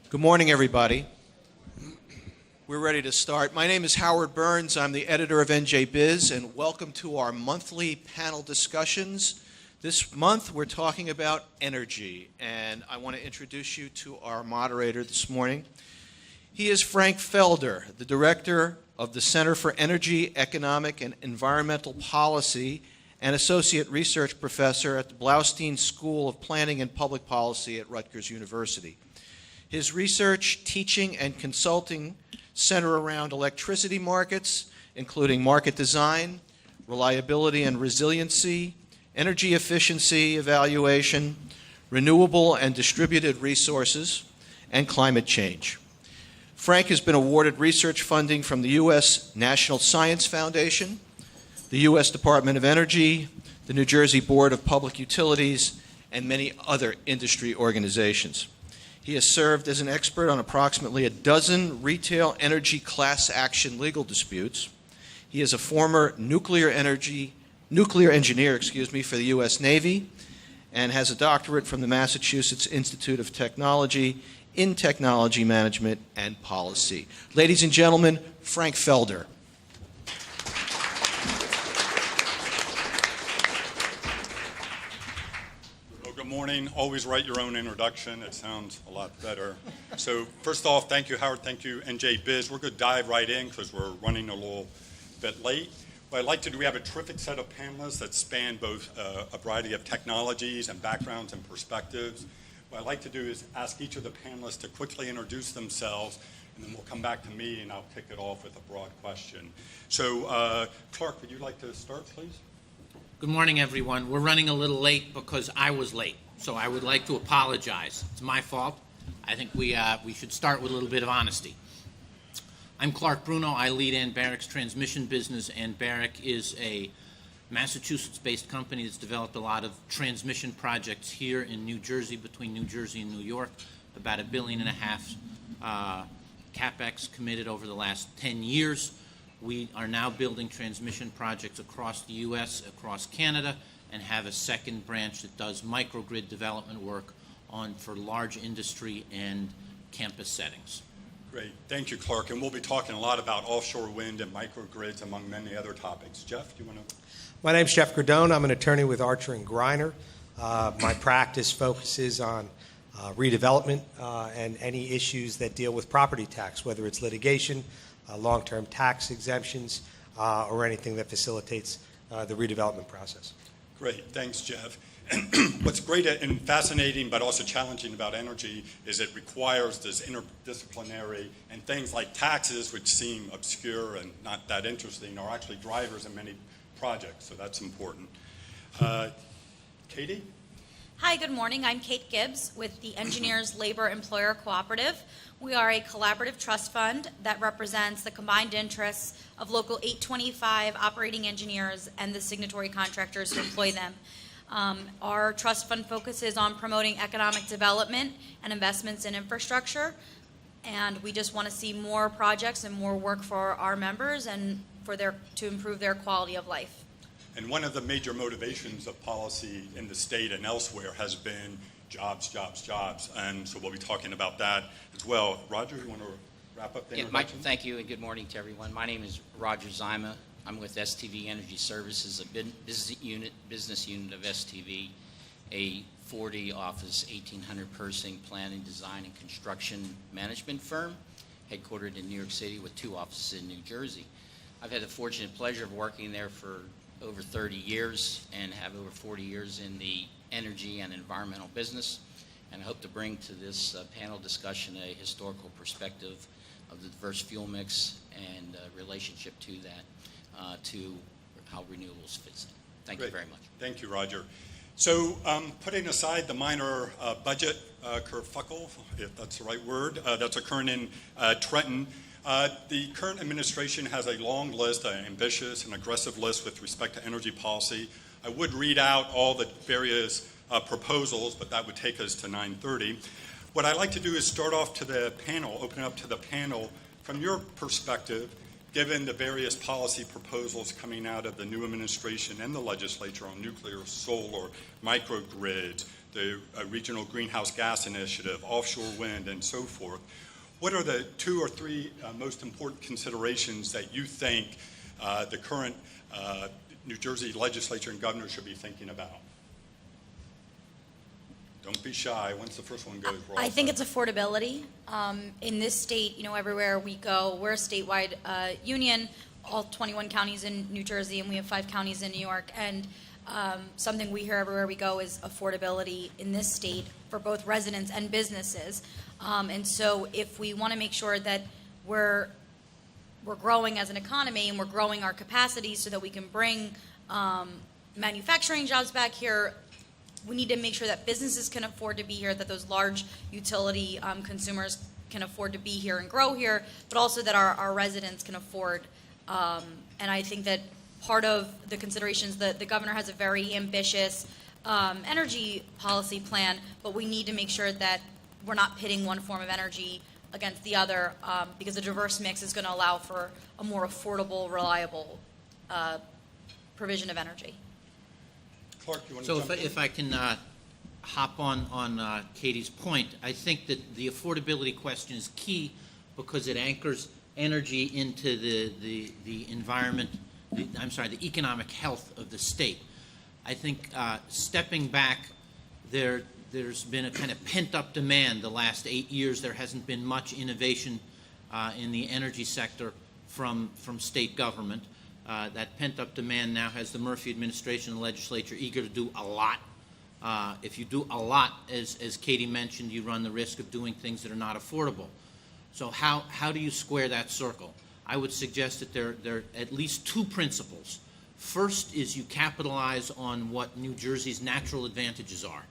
Good morning, everybody. We're ready to start. My name is Howard Burns. I'm the editor of NJBIZ, and welcome to our monthly panel discussions. This month, we're talking about energy, and I want to introduce you to our moderator this morning. He is Frank Felder, the director of the Center for Energy, Economic, and Environmental Policy and associate research professor at the Blaustein School of Planning and Public Policy at Rutgers University. His research, teaching, and consulting center around electricity markets, including market design, reliability and resiliency, energy efficiency evaluation, renewable and distributed resources, and climate change. Frank has been awarded research funding from the U.S. National Science Foundation, the U.S. Department of Energy, the New Jersey Board of Public Utilities, and many other industry organizations. He has served as an expert on approximately a dozen retail energy class action legal disputes. He is a former nuclear engineer for the U.S. Navy and has a doctorate from the Massachusetts Institute of Technology in Technology Management and Policy. Ladies and gentlemen, Frank Felder. Good morning. Always write your own introduction. It sounds a lot better. So first off, thank you, Howard. Thank you, NJBIZ. We're going to dive right in because we're running a little bit late. What I'd like to do, we have a terrific set of panelists that span both a variety of technologies and backgrounds and perspectives. What I'd like to do is ask each of the panelists to quickly introduce themselves, and then we'll come back to me and I'll kick it off with a broad question. So Clark, would you like to start, please? Good morning, everyone. We're running a little late because I was late, so I would like to apologize. It's my fault. I think we should start with a little bit of honesty. I'm Clark Bruno. I lead Barrick's transmission business, and Barrick is a Massachusetts-based company that's developed a lot of transmission projects here in New Jersey, between New Jersey and New York, about $1.5 billion CapEx committed over the last 10 years. We are now building transmission projects across the U.S., across Canada, and have a second branch that does microgrid development work for large industry and campus settings. Great. Thank you, Clark. And we'll be talking a lot about offshore wind and microgrids, among many other topics. Jeff, do you want to? My name's Jeff Gradone. I'm an attorney with Archer and Greiner. My practice focuses on redevelopment and any issues that deal with property tax, whether it's litigation, long-term tax exemptions, or anything that facilitates the redevelopment process. Great. Thanks, Jeff. And what's great and fascinating but also challenging about energy is it requires this interdisciplinary, and things like taxes, which seem obscure and not that interesting, are actually drivers in many projects, so that's important. Katie? Hi, good morning. I'm Kate Gibbs with the Engineers Labor Employer Cooperative. We are a collaborative trust fund that represents the combined interests of local 825 operating engineers and the signatory contractors who employ them. Our trust fund focuses on promoting economic development and investments in infrastructure, and we just want to see more projects and more work for our members and to improve their quality of life. And one of the major motivations of policy in the state and elsewhere has been jobs, jobs, jobs. And so we'll be talking about that as well. Roger, you want to wrap up the introduction? Mike, thank you, and good morning to everyone. My name is Roger Zyma. I'm with STV Energy Services, a business unit of STV, a 40-office, 1,800-person planning, design, and construction management firm headquartered in New York City with 2 offices in New Jersey. I've had the fortunate pleasure of working there for over 30 years and have over 40 years in the energy and environmental business, and I hope to bring to this panel discussion a historical perspective of the diverse fuel mix and relationship to that, to how renewables fits in. Thank you very much. Thank you, Roger. So putting aside the minor budget kerfuffle, if that's the right word, that's occurring in Trenton, the current administration has a long list, an ambitious and aggressive list with respect to energy policy. I would read out all the various proposals, but that would take us to 9:30. What I'd like to do is start off to the panel, open up to the panel from your perspective, given the various policy proposals coming out of the new administration and the legislature on nuclear, solar, microgrids, the Regional Greenhouse Gas Initiative, Offshore Wind, and so forth. What are the 2 or 3 most important considerations that you think the current New Jersey legislature and governor should be thinking about? Don't be shy. Once the first one goes, I think it's affordability. In this state, everywhere we go, we're a statewide union, all 21 counties in New Jersey, and we have 5 counties in New York. And something we hear everywhere we go is affordability in this state for both residents and businesses. And so if we want to make sure that we're growing as an economy and we're growing our capacity so that we can bring manufacturing jobs back here, we need to make sure that businesses can afford to be here, that those large utility consumers can afford to be here and grow here, but also that our residents can afford. And I think that part of the considerations that the governor has a very ambitious energy policy plan, but we need to make sure that we're not pitting one form of energy against the other, because a diverse mix is going to allow for a more affordable, reliable provision of energy. Clark, you want to So jump in? if I can hop on Katie's point, I think that the affordability question is key because it anchors energy into the environment, the economic health of the state. I think stepping back, there's been a kind of pent-up demand the last 8 years. There hasn't been much innovation in the energy sector from state government. That pent-up demand now has the Murphy administration and the legislature eager to do a lot. If you do a lot, as Katie mentioned, you run the risk of doing things that are not affordable. So how do you square that circle? I would suggest that there are at least 2 principles. First is you capitalize on what New Jersey's natural advantages are.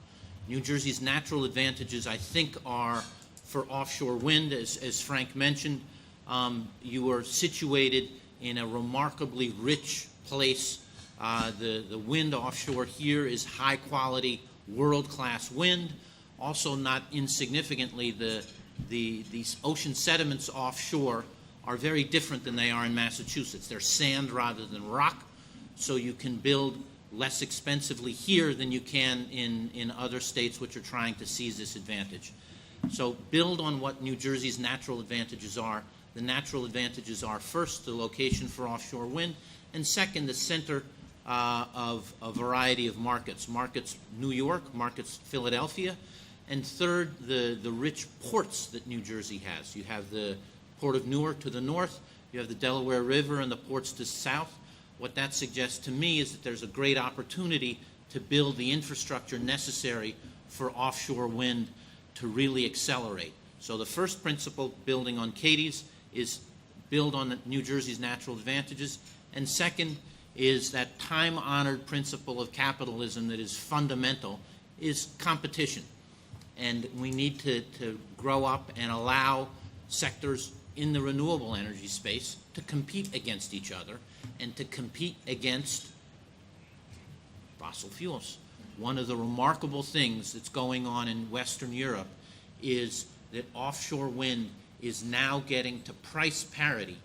New Jersey's natural advantages, I think, are for offshore wind, as Frank mentioned. You are situated in a remarkably rich place. The wind offshore here is high quality, world-class wind. Also, not insignificantly, these ocean sediments offshore are very different than they are in Massachusetts. They're sand rather than rock, so you can build less expensively here than you can in other states which are trying to seize this advantage. So build on what New Jersey's natural advantages are. The natural advantages are, first, the location for offshore wind, and second, the center of a variety of markets. Markets New York, markets Philadelphia, and third, the rich ports that New Jersey has. You have the Port of Newark to the north, you have the Delaware River and the ports to the south. What that suggests to me is that there's a great opportunity to build the infrastructure necessary for offshore wind to really accelerate. So the first principle, building on Katie's, is build on New Jersey's natural advantages. And second is that time-honored principle of capitalism that is fundamental, is competition. And we need to grow up and allow sectors in the renewable energy space to compete against each other and to compete against fossil fuels. One of the remarkable things that's going on in Western Europe is that offshore wind is now getting to price parity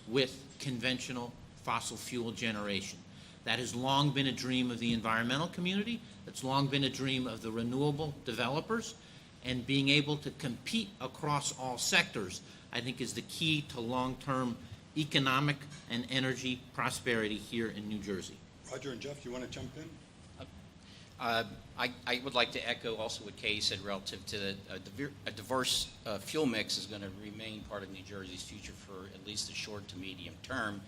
with conventional fossil fuel generation. That has long been a dream of the environmental community. That's long been a dream of the renewable developers. And being able to compete across all sectors, I think, is the key to long-term economic and energy prosperity here in New Jersey. Roger and Jeff, you want to jump in? I would like to echo also what Katie said relative to a diverse fuel mix is going to remain part of New Jersey's future for at least the short to medium term.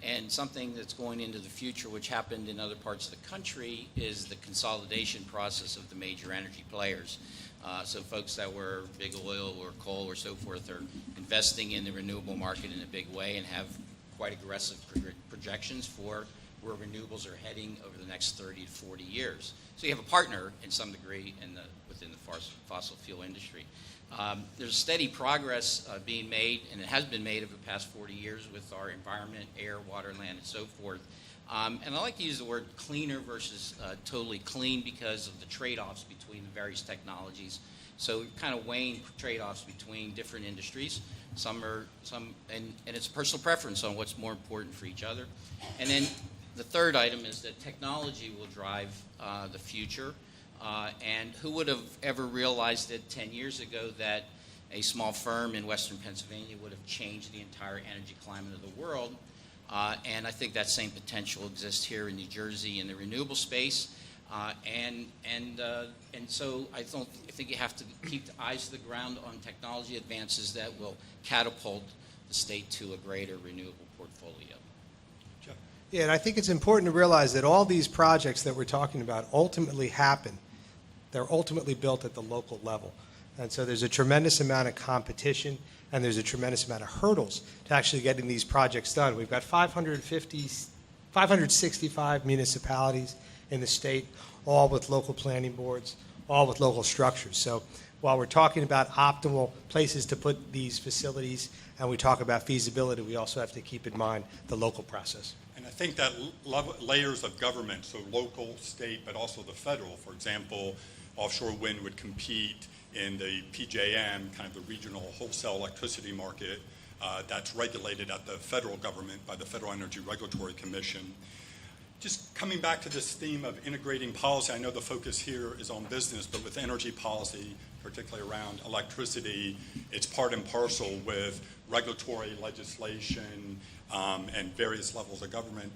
And something that's going into the future, which happened in other parts of the country, is the consolidation process of the major energy players. So folks that were big oil or coal or so forth are investing in the renewable market in a big way and have quite aggressive projections for where renewables are heading over the next 30 to 40 years. So you have a partner in some degree within the fossil fuel industry. There's steady progress being made, and it has been made over the past 40 years with our environment, air, water, land, and so forth. And I like to use the word cleaner versus totally clean because of the trade-offs between the various technologies. So we're kind of weighing trade-offs between different industries. And it's personal preference on what's more important for each other. And then the third item is that technology will drive the future. And who would have ever realized it 10 years ago that a small firm in Western Pennsylvania would have changed the entire energy climate of the world? And I think that same potential exists here in New Jersey in the renewable space. And so I think you have to keep the eyes to the ground on technology advances that will catapult the state to a greater renewable portfolio. Yeah, and I think it's important to realize that all these projects that we're talking about ultimately happen. They're ultimately built at the local level. And so there's a tremendous amount of competition, and there's a tremendous amount of hurdles to actually getting these projects done. We've got 565 municipalities in the state, all with local planning boards, all with local structures. So while we're talking about optimal places to put these facilities and we talk about feasibility, we also have to keep in mind the local process. And I think that layers of government, so local, state, but also the federal, for example, Offshore Wind would compete in the PJM, kind of the regional wholesale electricity market that's regulated at the federal government by the Federal Energy Regulatory Commission. Just coming back to this theme of integrating policy, I know the focus here is on business, but with energy policy, particularly around electricity, it's part and parcel with regulatory legislation and various levels of government.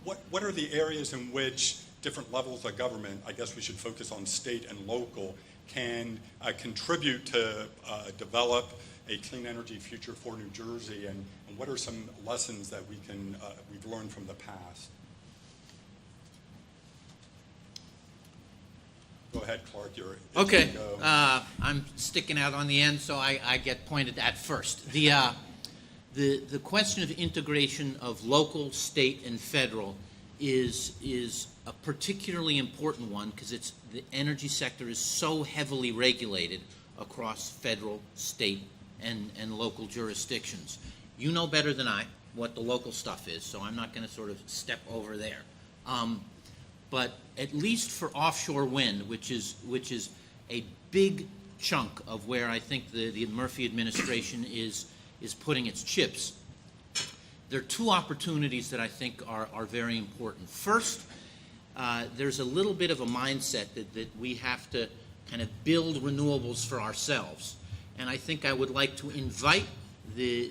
What are the areas in which different levels of government, I guess we should focus on state and local, can contribute to develop a clean energy future for New Jersey, and what are some lessons that we've learned from the past? Go ahead, Clark. Okay. I'm sticking out on the end, so I get pointed at first. The question of integration of local, state, and federal is a particularly important one because the energy sector is so heavily regulated across federal, state, and local jurisdictions. You know better than I what the local stuff is, so I'm not going to sort of step over there. But at least for offshore wind, which is a big chunk of where I think the Murphy administration is putting its chips, there are two opportunities that I think are very important. First, there's a little bit of a mindset that we have to kind of build renewables for ourselves. And I think I would like to invite the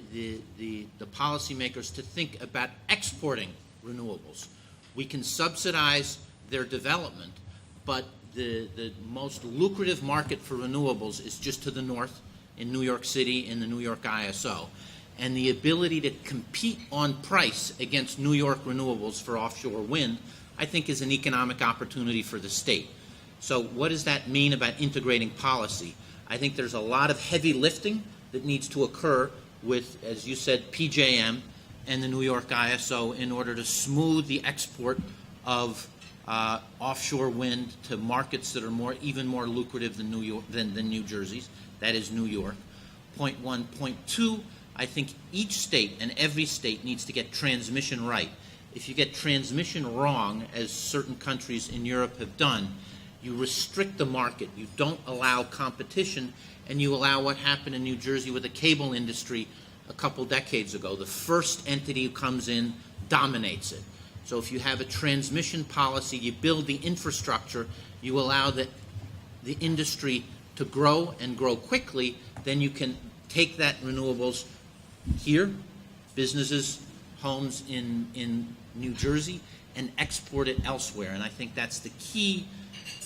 policymakers to think about exporting renewables. We can subsidize their development, but the most lucrative market for renewables is just to the north in New York City in the New York ISO. And the ability to compete on price against New York renewables for offshore wind, I think, is an economic opportunity for the state. So what does that mean about integrating policy? I think there's a lot of heavy lifting that needs to occur with, as you said, PJM and the New York ISO in order to smooth the export of offshore wind to markets that are even more lucrative than New Jersey's. That is New York. Point one. Point two, I think each state and every state needs to get transmission right. If you get transmission wrong, as certain countries in Europe have done, you restrict the market. You don't allow competition, and you allow what happened in New Jersey with the cable industry a couple decades ago. The first entity who comes in dominates it. So if you have a transmission policy, you build the infrastructure, you allow the industry to grow and grow quickly, then you can take that renewables here, businesses, homes in New Jersey, and export it elsewhere. And I think that's the key,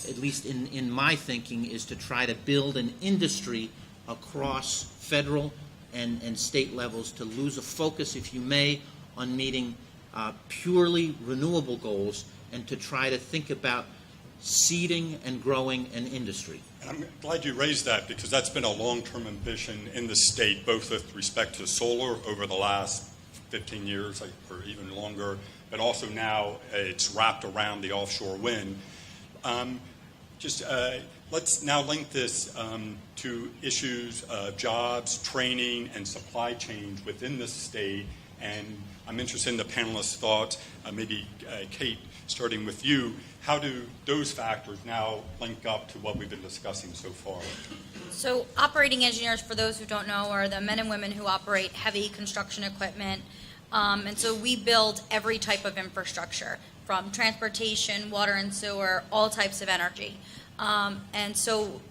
at least in my thinking, is to try to build an industry across federal and state levels to lose a focus, if you may, on meeting purely renewable goals and to try to think about seeding and growing an industry. And I'm glad you raised that because that's been a long-term ambition in the state, both with respect to solar over the last 15 years or even longer, but also now it's wrapped around the offshore wind. Let's now link this to issues of jobs, training, and supply chains within the state. And I'm interested in the panelists' thoughts. Maybe Kate, starting with you, how do those factors now link up to what we've been discussing so far? So operating engineers, for those who don't know, are the men and women who operate heavy construction equipment And so we build every type of infrastructure, from transportation, water and sewer, all types of energy. And so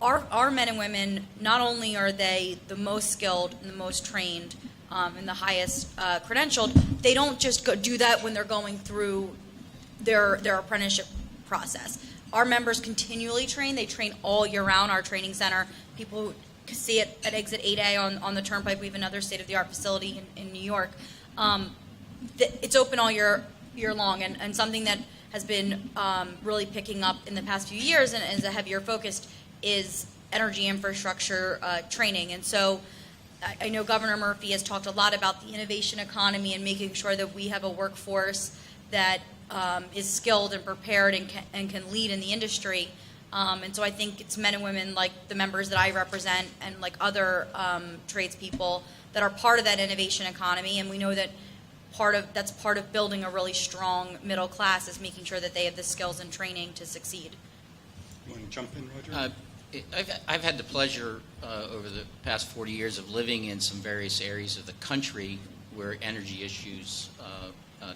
our men and women, not only are they the most skilled and the most trained and the highest credentialed, they don't just do that when they're going through their apprenticeship process. Our members continually train. They train all year round. Our training center, people who see it at Exit 8A on the Turnpike. We have another state-of-the-art facility in New York. It's open all year long, and something that has been really picking up in the past few years and is a heavier focus is energy infrastructure training. And so I know Governor Murphy has talked a lot about the innovation economy and making sure that we have a workforce that is skilled and prepared and can lead in the industry. And so I think it's men and women like the members that I represent and like other tradespeople that are part of that innovation economy. And we know that that's part of building a really strong middle class is making sure that they have the skills and training to succeed. You want to jump in, Roger? I've had the pleasure over the past 40 years of living in some various areas of the country where energy issues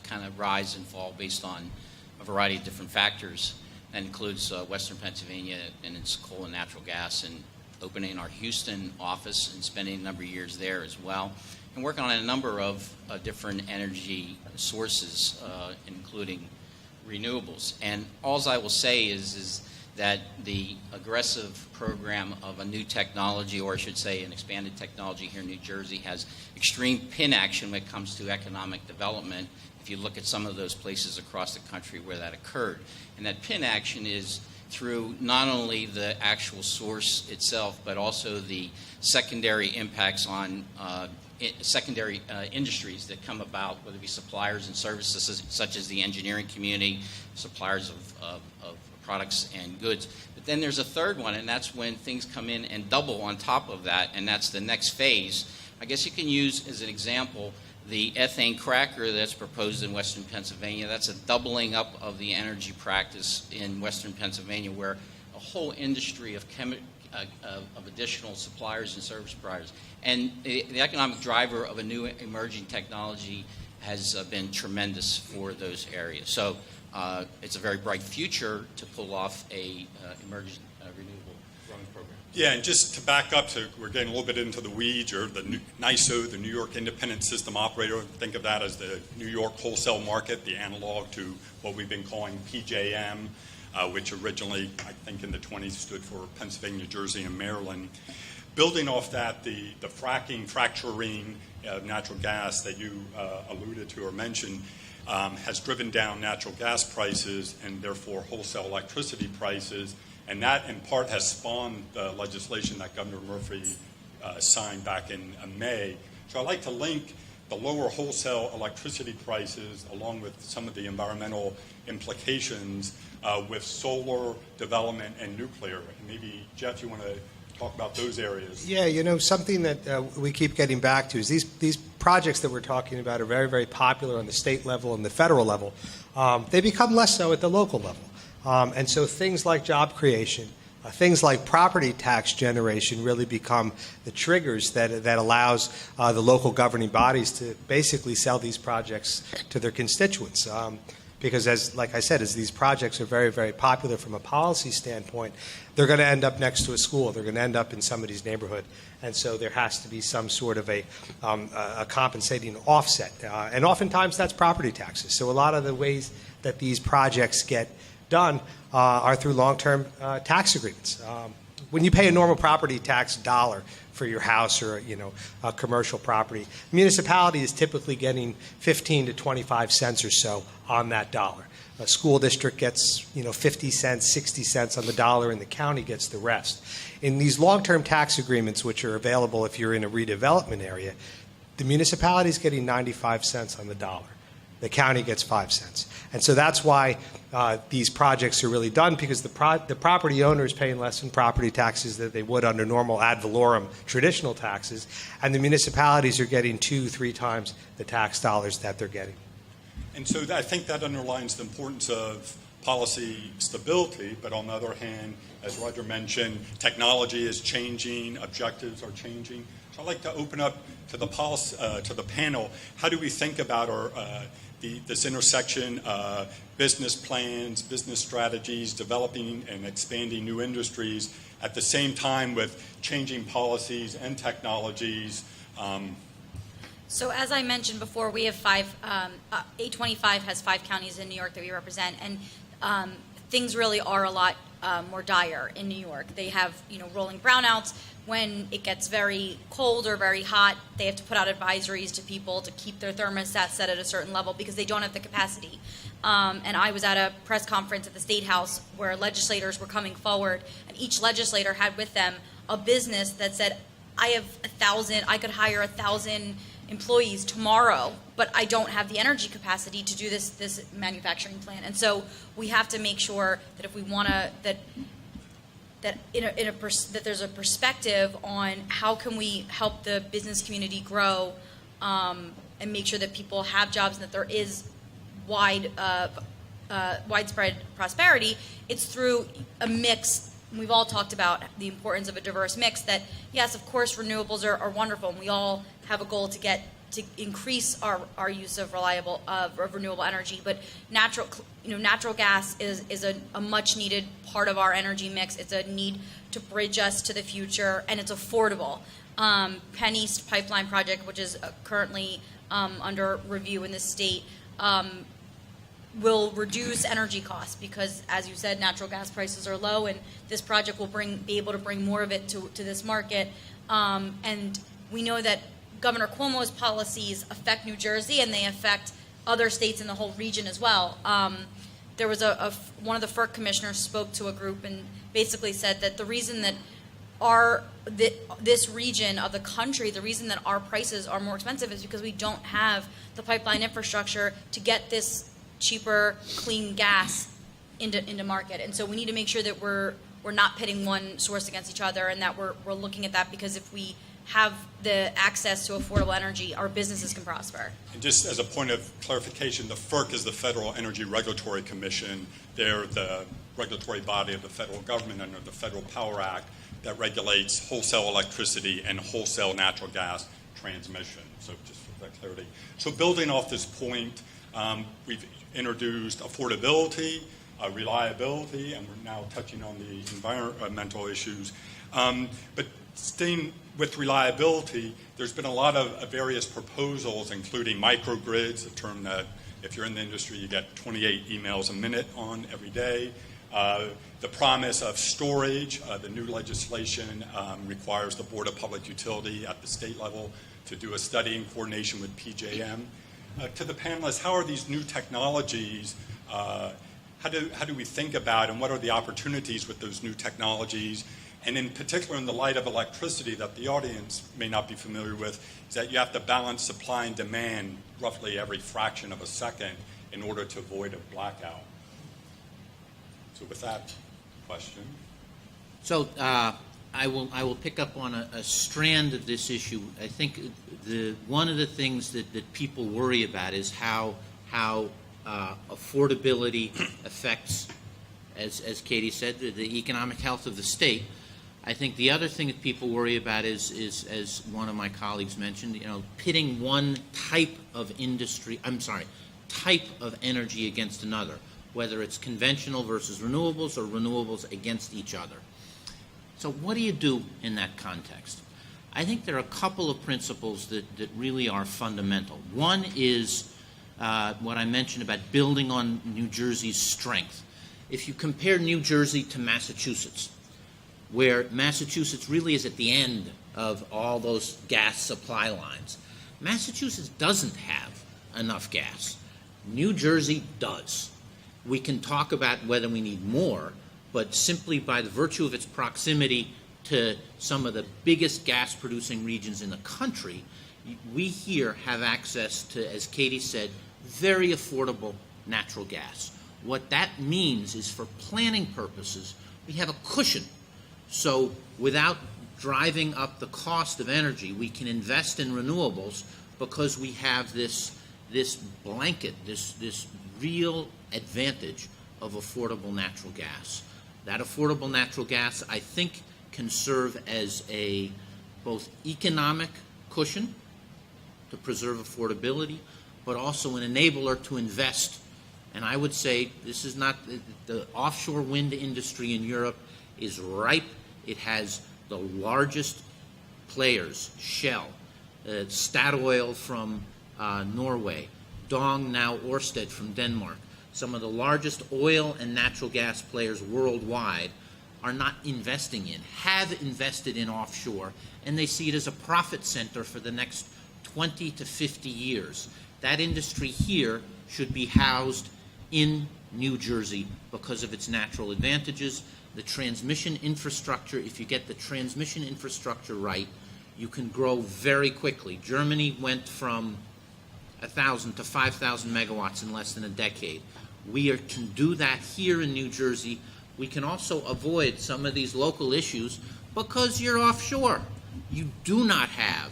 kind of rise and fall based on a variety of different factors. That includes Western Pennsylvania and its coal and natural gas, and opening our Houston office and spending a number of years there as well, and working on a number of different energy sources, including renewables. And all I will say is that the aggressive program of a new technology, or I should say an expanded technology here in New Jersey, has extreme pin action when it comes to economic development, if you look at some of those places across the country where that occurred. And that pin action is through not only the actual source itself, but also the secondary impacts on secondary industries that come about, whether it be suppliers and services such as the engineering community, suppliers of products and goods. But then there's a third one, and that's when things come in and double on top of that, and that's the next phase. I guess you can use as an example the ethane cracker that's proposed in Western Pennsylvania. That's a doubling up of the energy practice in Western Pennsylvania, where a whole industry of additional suppliers and service providers. And the economic driver of a new emerging technology has been tremendous for those areas. So it's a very bright future to pull off a emerging renewable growing program. Yeah, and just to back up, so we're getting a little bit into the weeds, or the NYSO, the New York Independent System Operator. Think of that as the New York wholesale market, the analog to what we've been calling PJM, which originally, I think in the 20s, stood for Pennsylvania, New Jersey, and Maryland. Building off that, the fracturing of natural gas that you alluded to or mentioned has driven down natural gas prices and therefore wholesale electricity prices. And that, in part, has spawned the legislation that Governor Murphy signed back in May. So I'd like to link the lower wholesale electricity prices, along with some of the environmental implications, with solar development and nuclear. And maybe, Jeff, you want to talk about those areas? Yeah, something that we keep getting back to is these projects that we're talking about are very, very popular on the state level and the federal level. They become less so at the local level. And so things like job creation, things like property tax generation really become the triggers that allows the local governing bodies to basically sell these projects to their constituents. Because like I said, as these projects are very, very popular from a policy standpoint, they're going to end up next to a school. They're going to end up in somebody's neighborhood. And so there has to be some sort of a compensating offset. And oftentimes that's property taxes. So a lot of the ways that these projects get done are through long-term tax agreements. When you pay a normal property tax dollar for your house or a commercial property, the municipality is typically getting 15 to 25 cents or so on that dollar. A school district gets 50 cents, 60 cents on the dollar, and the county gets the rest. In these long-term tax agreements, which are available if you're in a redevelopment area, the municipality is getting 95 cents on the dollar. The county gets 5 cents. And so that's why these projects are really done, because the property owner is paying less in property taxes than they would under normal ad valorem traditional taxes, and the municipalities are getting 2-3 times the tax dollars that they're getting. And so I think that underlines the importance of policy stability, but on the other hand, as Roger mentioned, technology is changing, objectives are changing. So I'd like to open up to the panel, how do we think about this intersection, business plans, business strategies, developing and expanding new industries at the same time with changing policies and technologies? So as I mentioned before, we have 825 has 5 counties in New York that we represent, and things really are a lot more dire in New York. They have, rolling brownouts. When it gets very cold or very hot, they have to put out advisories to people to keep their thermostat set at a certain level because they don't have the capacity. And I was at a press conference at the State House where legislators were coming forward, and each legislator had with them a business that said, I could hire 1,000 employees tomorrow, but I don't have the energy capacity to do this manufacturing plant. And so we have to make sure that if we want to, that there's a perspective on how can we help the business community grow and make sure that people have jobs and that there is widespread prosperity. It's through a mix. We've all talked about the importance of a diverse mix, that yes, of course, renewables are wonderful, and we all have a goal to increase our use of renewable energy. But natural gas is a much needed part of our energy mix. It's a need to bridge us to the future, and it's affordable. Penn East Pipeline Project, which is currently under review in the state, will reduce energy costs because, as you said, natural gas prices are low, and this project will be able to bring more of it to this market. And we know that Governor Cuomo's policies affect New Jersey, and they affect other states in the whole region as well. There was one of the FERC commissioners spoke to a group and basically said that the reason that this region of the country, the reason that our prices are more expensive is because we don't have the pipeline infrastructure to get this cheaper, clean gas into market. And so we need to make sure that we're not pitting one source against each other, and that we're looking at that, because if we have the access to affordable energy, our businesses can prosper. And just as a point of clarification, the FERC is the Federal Energy Regulatory Commission. They're the regulatory body of the federal government under the Federal Power Act that regulates wholesale electricity and wholesale natural gas transmission. So just for that clarity. So building off this point, we've introduced affordability, reliability, and we're now touching on the environmental issues. But staying with reliability, there's been a lot of various proposals, including microgrids, a term that if you're in the industry, you get 28 emails a minute on every day. The promise of storage, the new legislation requires the Board of Public Utility at the state level to do a study in coordination with PJM. To the panelists, how are these new technologies, how do we think about, and what are the opportunities with those new technologies? And in particular, in the light of electricity that the audience may not be familiar with, is that you have to balance supply and demand roughly every fraction of a second in order to avoid a blackout. So with that question. So I will pick up on a strand of this issue. I think one of the things that people worry about is how affordability affects, as Katie said, the economic health of the state. I think the other thing that people worry about is as one of my colleagues mentioned, pitting one type of energy against another, whether it's conventional versus renewables or renewables against each other. So what do you do in that context? I think there are a couple of principles that really are fundamental. One is what I mentioned about building on New Jersey's strength. If you compare New Jersey to Massachusetts, where Massachusetts really is at the end of all those gas supply lines, Massachusetts doesn't have enough gas. New Jersey does. We can talk about whether we need more, but simply by the virtue of its proximity to some of the biggest gas-producing regions in the country, we here have access to, as Katie said, very affordable natural gas. What that means is, for planning purposes, we have a cushion. So without driving up the cost of energy, we can invest in renewables because we have this blanket, this real advantage of affordable natural gas. That affordable natural gas, I think, can serve as a both economic cushion to preserve affordability, but also an enabler to invest. And I would say this is not, the offshore wind industry in Europe is ripe. It has the largest players, Shell, Statoil from Norway, Dong, now Ørsted from Denmark. Some of the largest oil and natural gas players worldwide are not investing in, have invested in offshore, and they see it as a profit center for the next 20 to 50 years. That industry here should be housed in New Jersey because of its natural advantages. The transmission infrastructure, if you get the transmission infrastructure right, you can grow very quickly. Germany went from 1,000 to 5,000 megawatts in less than a decade. We can do that here in New Jersey. We can also avoid some of these local issues because you're offshore. You do not have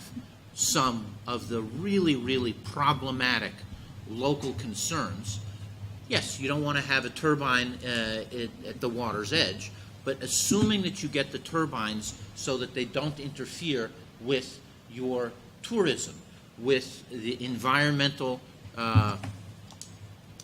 some of the really, really problematic local concerns. Yes, you don't want to have a turbine at the water's edge, but assuming that you get the turbines so that they don't interfere with your tourism, with the environmental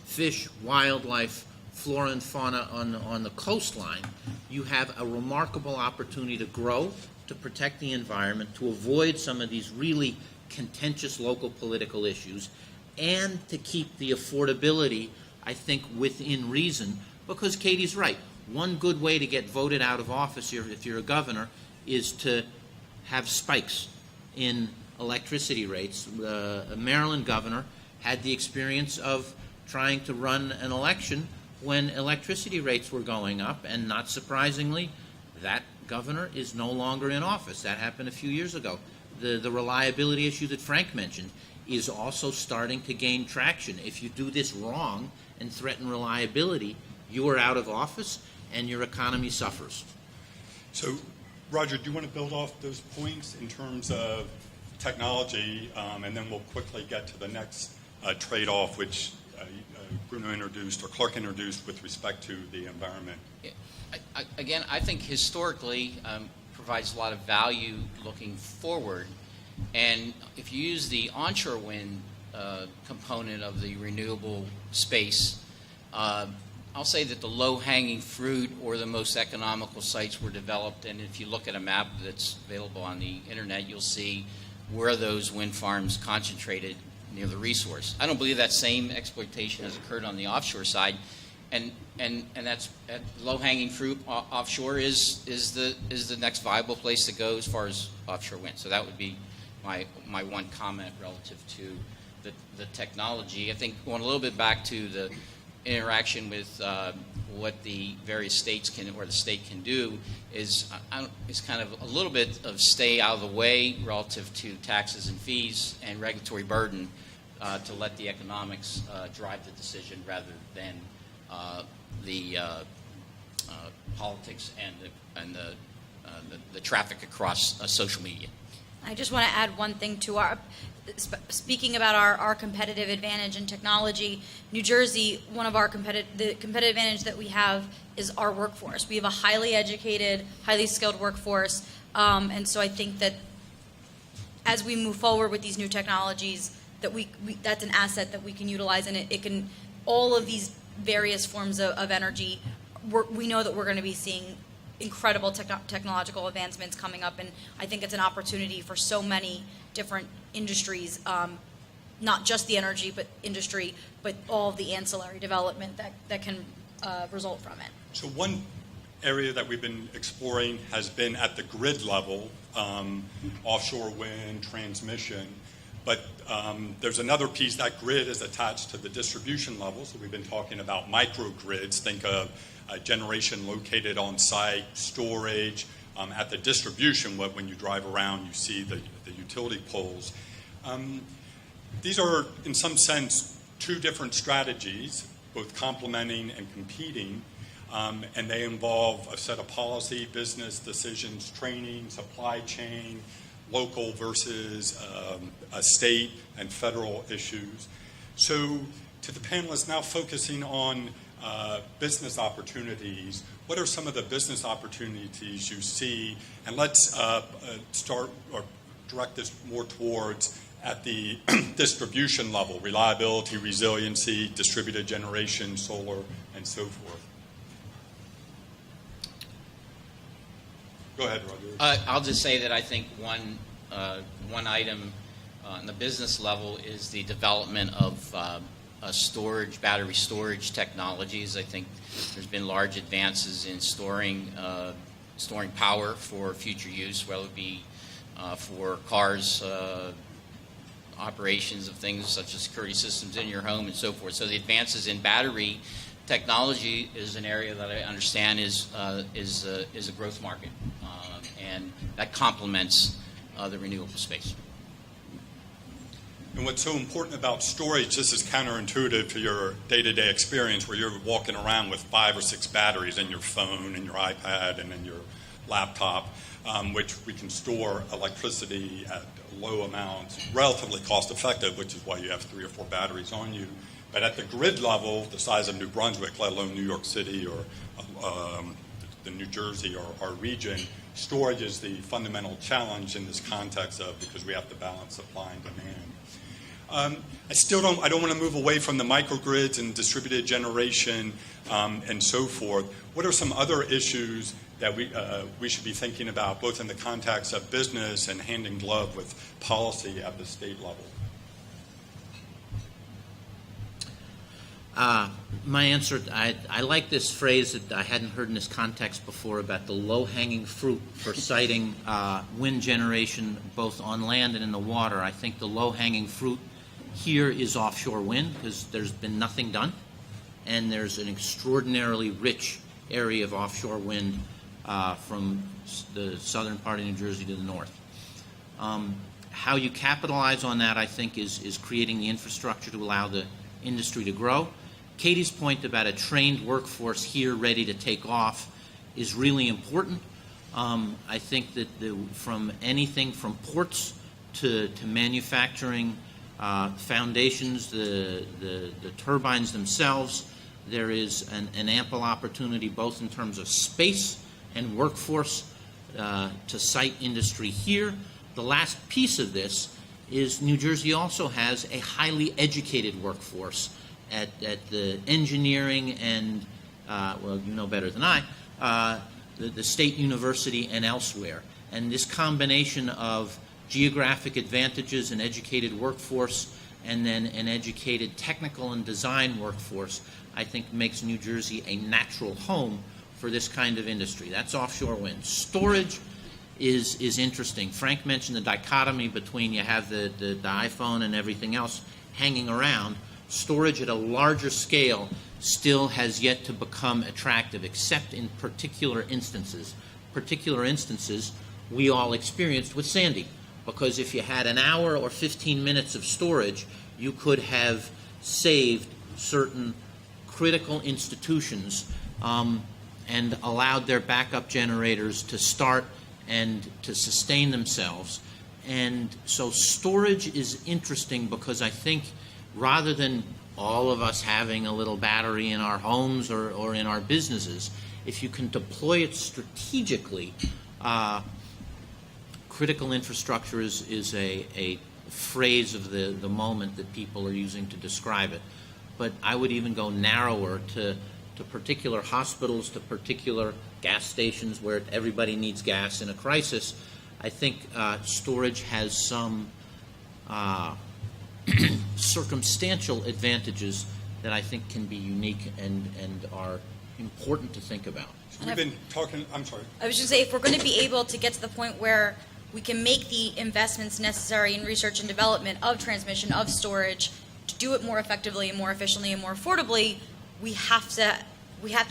fish, wildlife, flora and fauna on the coastline, you have a remarkable opportunity to grow, to protect the environment, to avoid some of these really contentious local political issues, and to keep the affordability, I think, within reason, because Katie's right. One good way to get voted out of office if you're a governor is to have spikes in electricity rates. A Maryland governor had the experience of trying to run an election when electricity rates were going up, and not surprisingly, that governor is no longer in office. That happened a few years ago. The reliability issue that Frank mentioned is also starting to gain traction. If you do this wrong and threaten reliability, you are out of office and your economy suffers. So, Roger, do you want to build off those points in terms of technology, and then we'll quickly get to the next trade-off, which Bruno introduced, or Clark introduced, with respect to the environment? Again, I think historically provides a lot of value looking forward. And if you use the onshore wind component of the renewable space, I'll say that the low-hanging fruit or the most economical sites were developed. And if you look at a map that's available on the internet, you'll see where those wind farms concentrated near the resource. I don't believe that same exploitation has occurred on the offshore side, and that's low-hanging fruit offshore is the next viable place to go as far as offshore wind. So that would be my one comment relative to the technology. I think going a little bit back to the interaction with what the various states can, or the state can do, is kind of a little bit of stay out of the way relative to taxes and fees and regulatory burden, to let the economics drive the decision rather than the politics and the traffic across social media. I just want to add one thing to our, speaking about our competitive advantage in technology. New Jersey, one of our the competitive advantage that we have is our workforce. We have a highly educated, highly skilled workforce, and so I think that as we move forward with these new technologies, that we that's an asset that we can utilize, and it can, all of these various forms of energy, we know that we're going to be seeing incredible technological advancements coming up, and I think it's an opportunity for so many different industries, not just the energy industry, but all of the ancillary development that can result from it. So one area that we've been exploring has been at the grid level, offshore wind, transmission, but there's another piece. That grid is attached to the distribution level, so we've been talking about microgrids. Think of generation located on site, storage, at the distribution. When you drive around, you see the utility poles. These are, in some sense, two different strategies, both complementing and competing, and they involve a set of policy, business decisions, training, supply chain, local versus state and federal issues. So to the panelists now focusing on business opportunities, what are some of the business opportunities you see? And let's start or direct this more towards at the distribution level, reliability, resiliency, distributed generation, solar, and so forth. Go ahead, Roger. I'll just say that I think one item on the business level is the development of battery storage technologies. I think there's been large advances in storing power for future use, whether it be for cars, operations of things such as security systems in your home and so forth. So the advances in battery technology is an area that I understand is a growth market, and that complements the renewable space. And what's so important about storage, this is counterintuitive to your day-to-day experience where you're walking around with 5 or 6 batteries in your phone and your iPad and in your laptop, which we can store electricity at low amounts, relatively cost-effective, which is why you have 3 or 4 batteries on you. But at the grid level, the size of New Brunswick, let alone New York City or the New Jersey or our region, storage is the fundamental challenge in this context because we have to balance supply and demand. I don't want to move away from the microgrids and distributed generation and so forth. What are some other issues that we should be thinking about, both in the context of business and hand in glove with policy at the state level? My answer, I like this phrase that I hadn't heard in this context before about the low-hanging fruit for siting wind generation both on land and in the water. I think the low-hanging fruit here is offshore wind because there's been nothing done, and there's an extraordinarily rich area of offshore wind from the southern part of New Jersey to the north. How you capitalize on that, I think, is creating the infrastructure to allow the industry to grow. Katie's point about a trained workforce here ready to take off is really important. I think that from anything from ports to manufacturing foundations, the turbines themselves, there is an ample opportunity both in terms of space and workforce to site industry here. The last piece of this is New Jersey also has a highly educated workforce at the engineering and, well, you know better than I, the state university and elsewhere. And this combination of geographic advantages, an educated workforce, and then an educated technical and design workforce, I think makes New Jersey a natural home for this kind of industry. That's offshore wind. Storage is interesting. Frank mentioned the dichotomy between you have the iPhone and everything else hanging around. Storage at a larger scale still has yet to become attractive, except in particular instances. Particular instances we all experienced with Sandy, because if you had an hour or 15 minutes of storage, you could have saved certain critical institutions and allowed their backup generators to start and to sustain themselves. And so storage is interesting because I think rather than all of us having a little battery in our homes or in our businesses, if you can deploy it strategically, critical infrastructure is a phrase of the moment that people are using to describe it. But I would even go narrower to particular hospitals, to particular gas stations where everybody needs gas in a crisis. I think storage has some circumstantial advantages that I think can be unique and are important to think about. So we've been talking, I'm sorry. I was just saying, if we're going to be able to get to the point where we can make the investments necessary in research and development of transmission, of storage, to do it more effectively and more efficiently and more affordably, we have to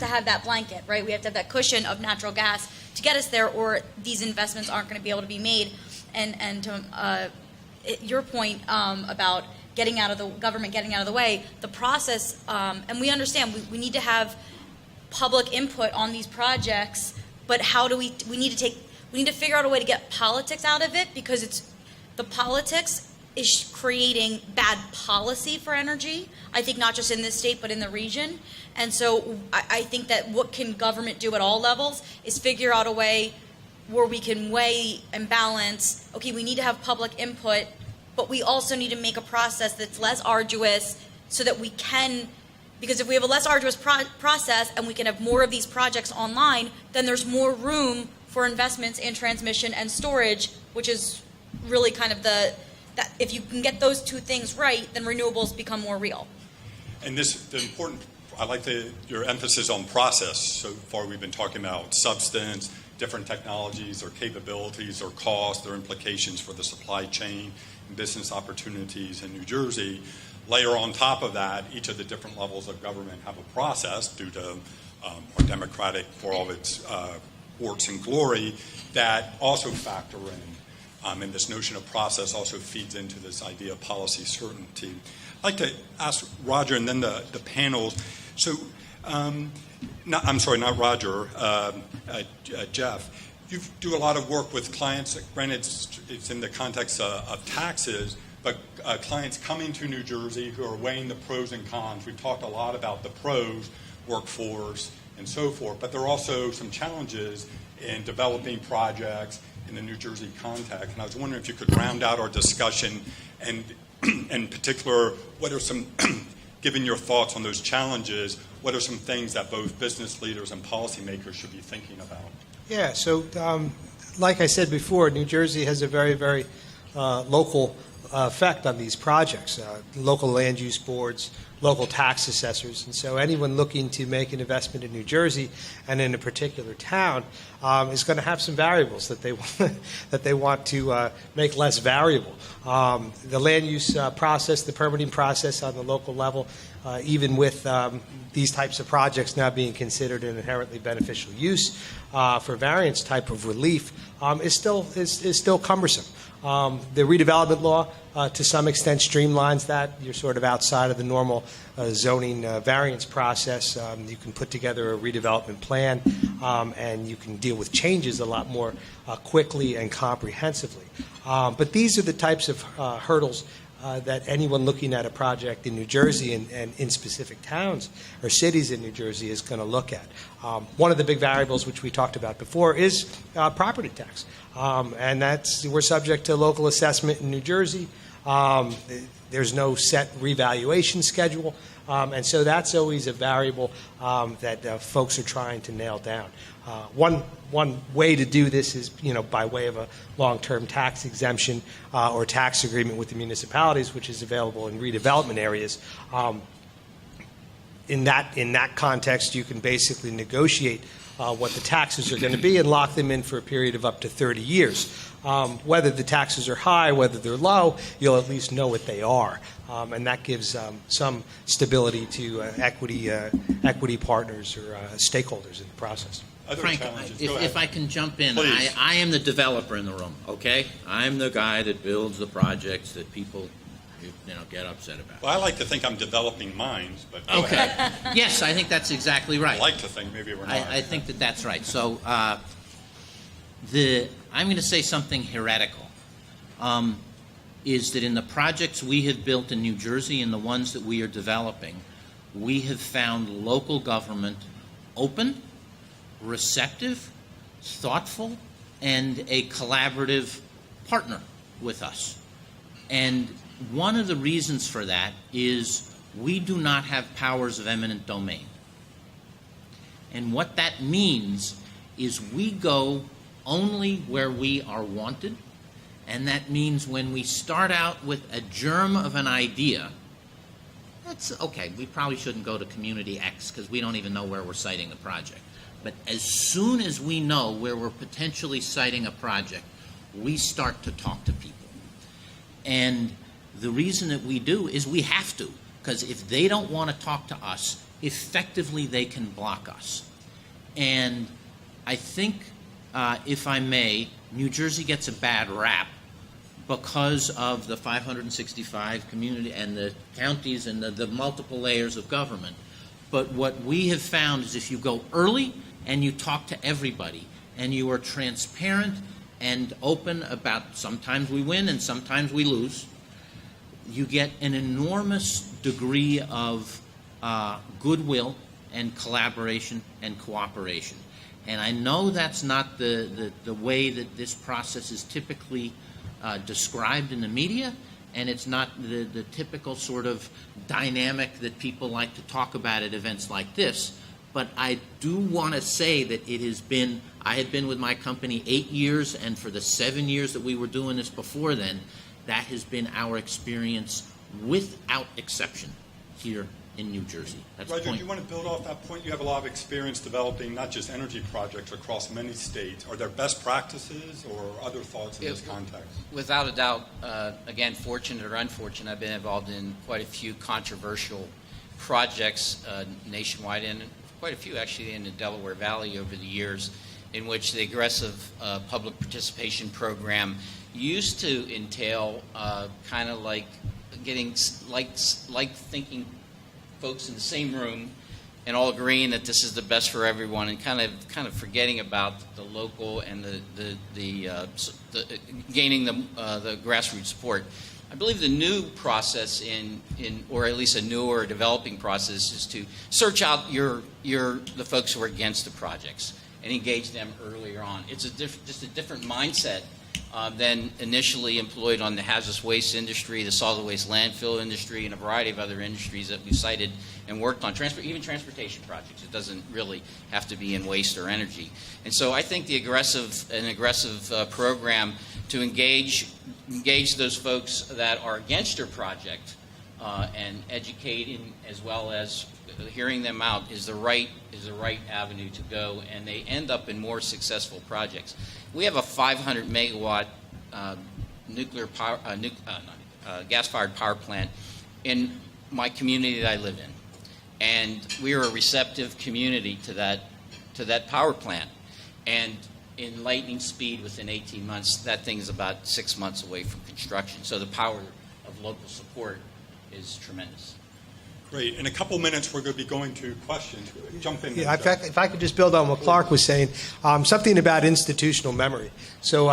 have that blanket, right? We have to have that cushion of natural gas to get us there, or these investments aren't going to be able to be made. And to your point about getting out of the government, getting out of the way, the process, and we understand we need to have public input on these projects, but how do we need to figure out a way to get politics out of it, because the politics is creating bad policy for energy, I think not just in this state but in the region. And so I think that what can government do at all levels is figure out a way where we can weigh and balance, okay, we need to have public input, but we also need to make a process that's less arduous so that we can, because if we have a less arduous process and we can have more of these projects online, then there's more room for investments in transmission and storage, which is really kind of that if you can get those two things right, then renewables become more real. And I like your emphasis on process. So far we've been talking about substance, different technologies or capabilities or costs, their implications for the supply chain and business opportunities in New Jersey. Layer on top of that, each of the different levels of government have a process due to our democratic, for all of its warts and glory, that also factor in. And this notion of process also feeds into this idea of policy certainty. I'd like to ask Roger and then the panels. So, not Roger, Jeff. You do a lot of work with clients. Granted, it's in the context of taxes, but clients coming to New Jersey who are weighing the pros and cons. We've talked a lot about the pros, workforce, and so forth, but there are also some challenges in developing projects in the New Jersey context. And I was wondering if you could round out our discussion and, in particular, what are some, given your thoughts on those challenges, what are some things that both business leaders and policymakers should be thinking about? Yeah, so like I said before, New Jersey has a very, very local effect on these projects, local land use boards, local tax assessors. And so anyone looking to make an investment in New Jersey and in a particular town is going to have some variables that they want to make less variable. The land use process, the permitting process on the local level, even with these types of projects now being considered an inherently beneficial use for variance type of relief, is still cumbersome. The redevelopment law, to some extent, streamlines that. You're sort of outside of the normal zoning variance process. You can put together a redevelopment plan, and you can deal with changes a lot more quickly and comprehensively. But these are the types of hurdles that anyone looking at a project in New Jersey and in specific towns or cities in New Jersey is going to look at. One of the big variables, which we talked about before, is property tax. And we're subject to local assessment in New Jersey. There's no set revaluation schedule. And so that's always a variable that folks are trying to nail down. One way to do this is, by way of a long-term tax exemption or tax agreement with the municipalities, which is available in redevelopment areas. In that context, you can basically negotiate what the taxes are going to be and lock them in for a period of up to 30 years. Whether the taxes are high, whether they're low, you'll at least know what they are. And that gives some stability to equity partners or stakeholders in the process. Frank, if I can jump in, I am the developer in the room, okay? I'm the guy that builds the projects that people get upset about. Well, I like to think I'm developing minds, but go okay. ahead. Yes, I think that's exactly right. I like to think, maybe we're not. I think that's right. So I'm going to say something heretical, is that in the projects we have built in New Jersey and the ones that we are developing, we have found local government open, receptive, thoughtful, and a collaborative partner with us. And one of the reasons for that is we do not have powers of eminent domain. And what that means is we go only where we are wanted, and that means when we start out with a germ of an idea, that's okay, we probably shouldn't go to community X because we don't even know where we're siting the project. But as soon as we know where we're potentially siting a project, we start to talk to people. And the reason that we do is we have to, because if they don't want to talk to us, effectively they can block us. And I think, if I may, New Jersey gets a bad rap because of the 565 community and the counties and the multiple layers of government. But what we have found is if you go early and you talk to everybody and you are transparent and open about sometimes we win and sometimes we lose, you get an enormous degree of goodwill and collaboration and cooperation. And I know that's not the way that this process is typically described in the media, and it's not the typical sort of dynamic that people like to talk about at events like this. But I do want to say that I had been with my company 8 years, and for the 7 years that we were doing this before then, that has been our experience without exception here in New Jersey. That's Roger, point. do you want to build off that point? You have a lot of experience developing not just energy projects across many states. Are there best practices or other thoughts in this context? Without a doubt, again, fortunate or unfortunate, I've been involved in quite a few controversial projects nationwide, and quite a few actually in the Delaware Valley over the years, in which the aggressive public participation program used to entail kind of like getting like thinking folks in the same room and all agreeing that this is the best for everyone, and kind of forgetting about the local and the gaining the grassroots support. I believe the new process or at least a newer developing process is to search out the folks who are against the projects and engage them earlier on. It's just a different mindset than initially employed on the hazardous waste industry, the solid waste landfill industry, and a variety of other industries that we cited and worked on, even transportation projects. It doesn't really have to be in waste or energy. And so I think an aggressive program to engage those folks that are against your project and educating as well as hearing them out is the right avenue to go, and they end up in more successful projects. We have a 500 megawatt nuclear power, gas-fired power plant in my community that I live in, and we are a receptive community to that power plant. And in lightning speed, within 18 months, that thing is about 6 months away from construction. So the power of local support is tremendous. Great. In a couple minutes, we're going to be going to questions. Jump in. Yeah, in fact, if I could just build on what Clark was saying, something about institutional memory. So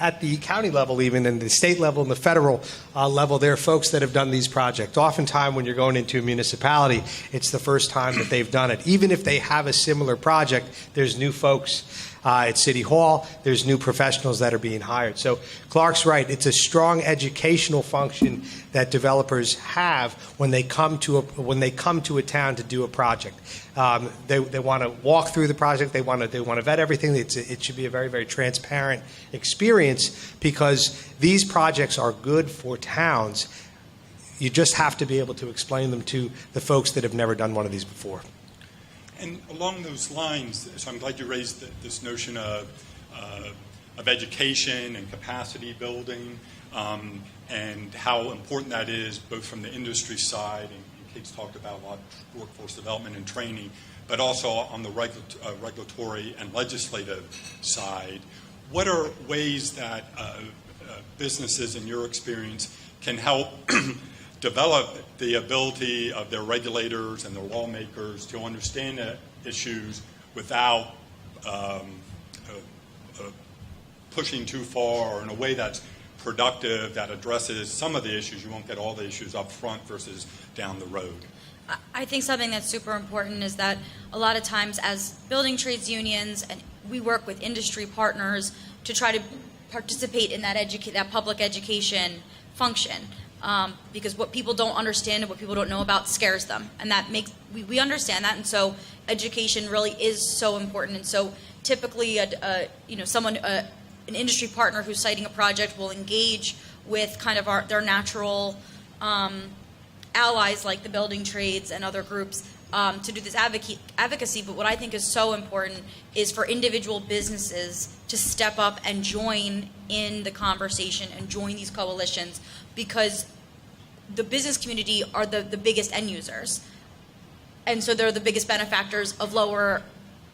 at the county level, even, and the state level and the federal level, there are folks that have done these projects. Oftentimes, when you're going into a municipality, it's the first time that they've done it. Even if they have a similar project, there's new folks at City Hall. There's new professionals that are being hired. So Clark's right. It's a strong educational function that developers have when they come to a town to do a project. They want to walk through the project. They want to vet everything. It should be a very, very transparent experience, because these projects are good for towns. You just have to be able to explain them to the folks that have never done one of these before. And along those lines, so I'm glad you raised this notion of education and capacity building, and how important that is, both from the industry side, and Kate's talked about a lot of workforce development and training, but also on the regulatory and legislative side. What are ways that businesses, in your experience, can help develop the ability of their regulators and their lawmakers to understand the issues without pushing too far, or in a way that's productive, that addresses some of the issues? You won't get all the issues up front versus down the road. I think something that's super important is that a lot of times, as building trades unions, and we work with industry partners to try to participate in that public education function. Because what people don't understand and what people don't know about scares them, and that makes we understand that, and so education really is so important. And so typically, an industry partner who's citing a project will engage with kind of their natural allies, like the building trades and other groups, to do this advocacy. But what I think is so important is for individual businesses to step up and join in the conversation and join these coalitions, because the business community are the biggest end users. And so they're the biggest benefactors of lower,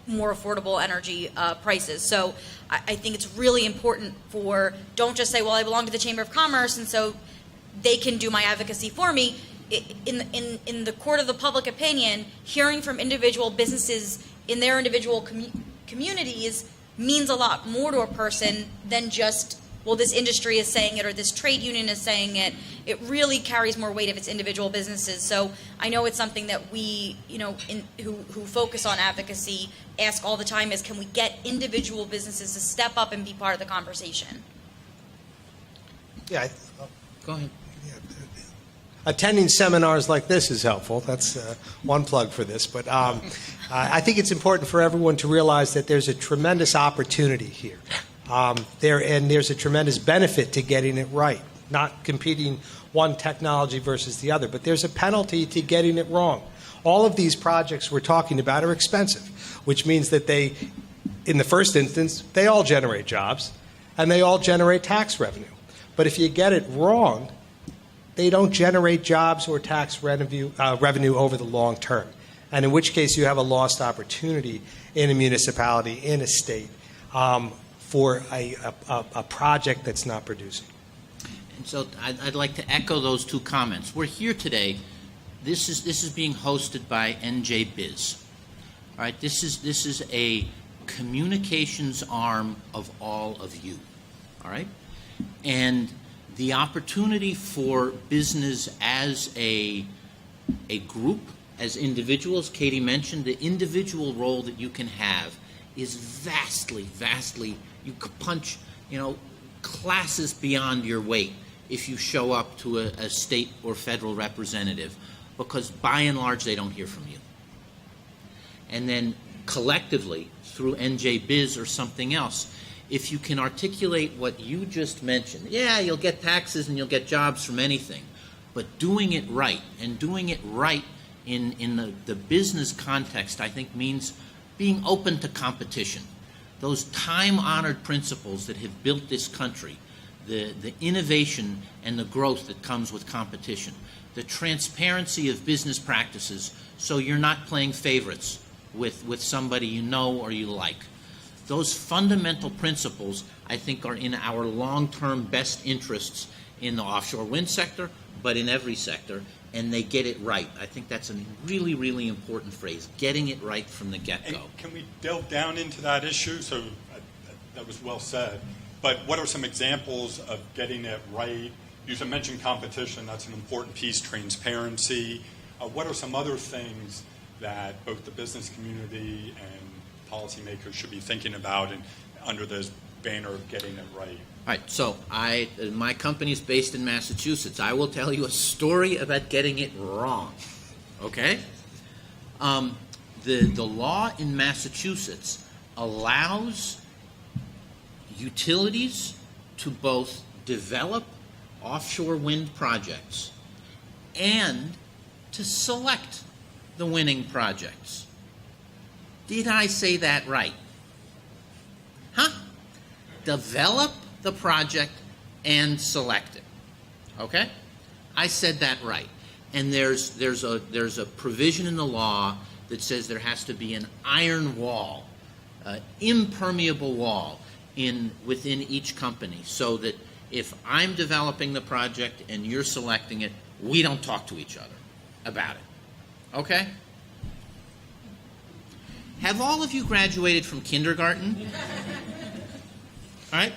more affordable energy prices. So I think it's really important don't just say, well, I belong to the Chamber of Commerce, and so they can do my advocacy for me. In the court of the public opinion, hearing from individual businesses in their individual communities means a lot more to a person than just, well, this industry is saying it or this trade union is saying it. It really carries more weight if it's individual businesses. So I know it's something that we, who focus on advocacy, ask all the time is, can we get individual businesses to step up and be part of the conversation? Yeah. Go ahead. attending seminars like this is helpful. That's one plug for this. But I think it's important for everyone to realize that there's a tremendous opportunity here. There's a tremendous benefit to getting it right, not competing one technology versus the other. But there's a penalty to getting it wrong. All of these projects we're talking about are expensive, which means that they, in the first instance, they all generate jobs and they all generate tax revenue. But if you get it wrong, they don't generate jobs or tax revenue over the long term, and in which case you have a lost opportunity in a municipality, in a state, for a project that's not producing. And so I'd like to echo those two comments. We're here today. This is being hosted by NJBIZ. All right, this is a communications arm of all of you. All right, and the opportunity for business as a group, as individuals, Katie mentioned, the individual role that you can have is vastly, you could punch, classes beyond your weight if you show up to a state or federal representative, because by and large they don't hear from you. And then collectively, through NJBIZ or something else, if you can articulate what you just mentioned, yeah, you'll get taxes and you'll get jobs from anything, but doing it right, and doing it right in the business context, I think means being open to competition. Those time-honored principles that have built this country, the innovation and the growth that comes with competition, the transparency of business practices so you're not playing favorites with somebody you know or you like. Those fundamental principles, I think, are in our long-term best interests in the offshore wind sector, but in every sector, and they get it right. I think that's a really, really important phrase, getting it right from the get-go. And can we delve down into that issue? So that was well said. But what are some examples of getting it right? You mentioned competition. That's an important piece. Transparency. What are some other things that both the business community and policymakers should be thinking about and under this banner of getting it right? All right, so my company is based in Massachusetts. I will tell you a story about getting it wrong, okay? The law in Massachusetts allows utilities to both develop offshore wind projects and to select the winning projects. Did I say that right? Huh? Develop the project and select it. Okay? I said that right. And there's a provision in the law that says there has to be an iron wall, impermeable wall within each company, so that if I'm developing the project and you're selecting it, we don't talk to each other about it. Okay? Have all of you graduated from kindergarten? All right?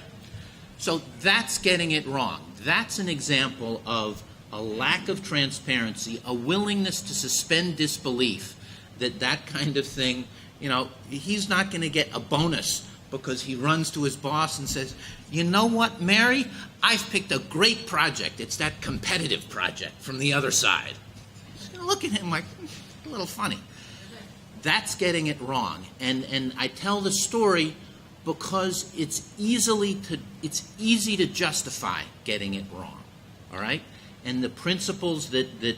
So that's getting it wrong. That's an example of a lack of transparency, a willingness to suspend disbelief that kind of thing, he's not going to get a bonus because he runs to his boss and says, you know what, Mary, I've picked a great project. It's that competitive project from the other side. He's going to look at him like, a little funny. That's getting it wrong. And I tell the story because it's easy to justify getting it wrong. All right? And the principles that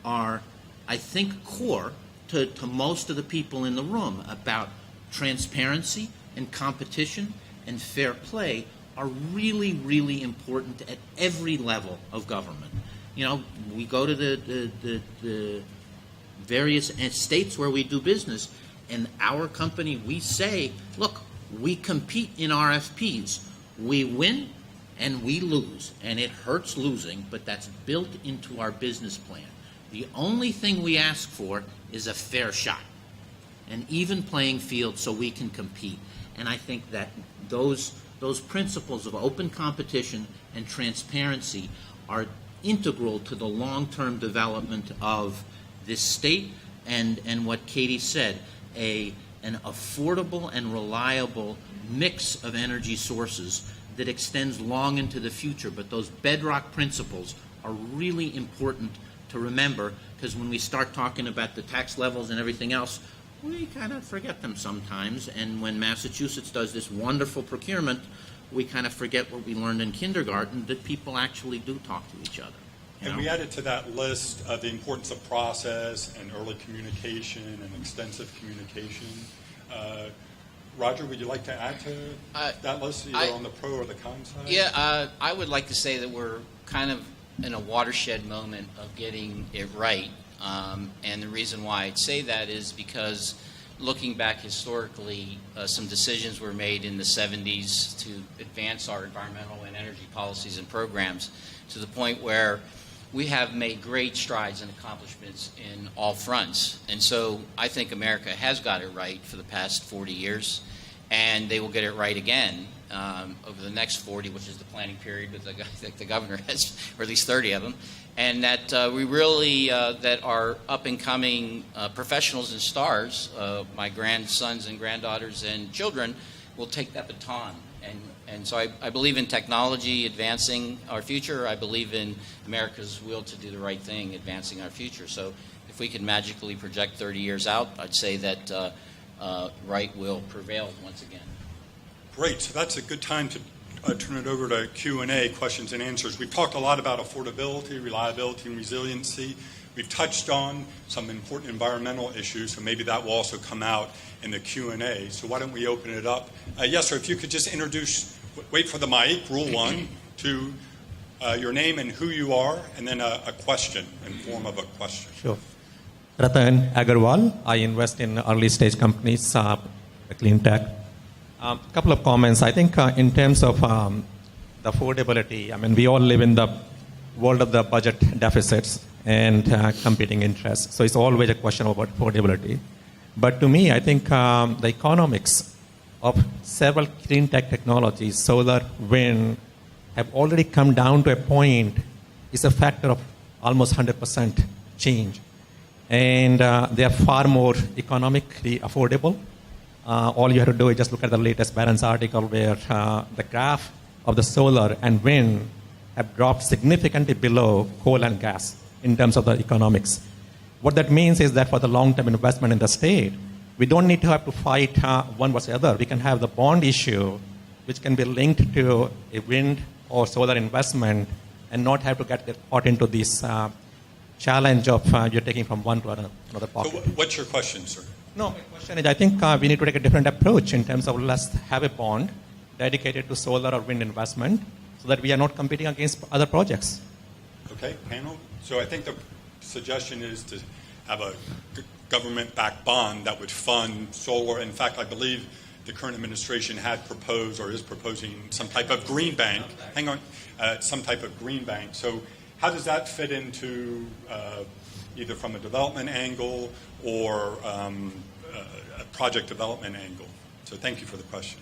are, I think, core to most of the people in the room about transparency and competition and fair play are really, really important at every level of government. We go to the various states where we do business, and our company, we say, look, we compete in RFPs. We win and we lose, and it hurts losing, but that's built into our business plan. The only thing we ask for is a fair shot, an even playing field so we can compete. And I think that those principles of open competition and transparency are integral to the long-term development of this state and what Katie said, an affordable and reliable mix of energy sources that extends long into the future. But those bedrock principles are really important to remember, because when we start talking about the tax levels and everything else, we kind of forget them sometimes. And when Massachusetts does this wonderful procurement, we kind of forget what we learned in kindergarten, that people actually do talk to each other. You And know? we added to that list the importance of process and early communication and extensive communication. Roger, would you like to add to that list, either on the pro or the con side? Yeah, I would like to say that we're kind of in a watershed moment of getting it right. And the reason why I'd say that is because looking back historically, some decisions were made in the 70s to advance our environmental and energy policies and programs to the point where we have made great strides and accomplishments in all fronts. And so I think America has got it right for the past 40 years, and they will get it right again over the next 40, which is the planning period that the governor has, or at least 30 of them. And that we really, that our up-and-coming professionals and stars, my grandsons and granddaughters and children, will take that baton. And so I believe in technology advancing our future. I believe in America's will to do the right thing, advancing our future. So if we can magically project 30 years out, I'd say that right will prevail once again. Great. So that's a good time to turn it over to Q&A, questions and answers. We've talked a lot about affordability, reliability, and resiliency. We've touched on some important environmental issues, so maybe that will also come out in the Q&A. So why don't we open it up? Yes, sir, if you could just introduce, wait for the mic, rule one, to your name and who you are, and then a question in form of a question. Sure. Ratan Agarwal. I invest in early stage companies, clean tech. A couple of comments. I think in terms of the affordability, I mean, we all live in the world of the budget deficits and competing interests. So it's always a question about affordability. But to me, I think the economics of several clean tech technologies, solar, wind, have already come down to a point, it's a factor of almost 100% change. And they are far more economically affordable. All you have to do is just look at the latest Barron's article where the graph of the solar and wind have dropped significantly below coal and gas in terms of the economics. What that means is that for the long-term investment in the state, we don't need to have to fight one versus the other. We can have the bond issue, which can be linked to a wind or solar investment, and not have to get caught into this challenge of you're taking from one to another pocket. So what's your question, sir? No, my question is, I think we need to take a different approach in terms of let's have a bond dedicated to solar or wind investment so that we are not competing against other projects. Okay, panel. So I think the suggestion is to have a government-backed bond that would fund solar. In fact, I believe the current administration had proposed or is proposing some type of green bank. Hang on, some type of green bank. So how does that fit into either from a development angle or a project development angle? So thank you for the question.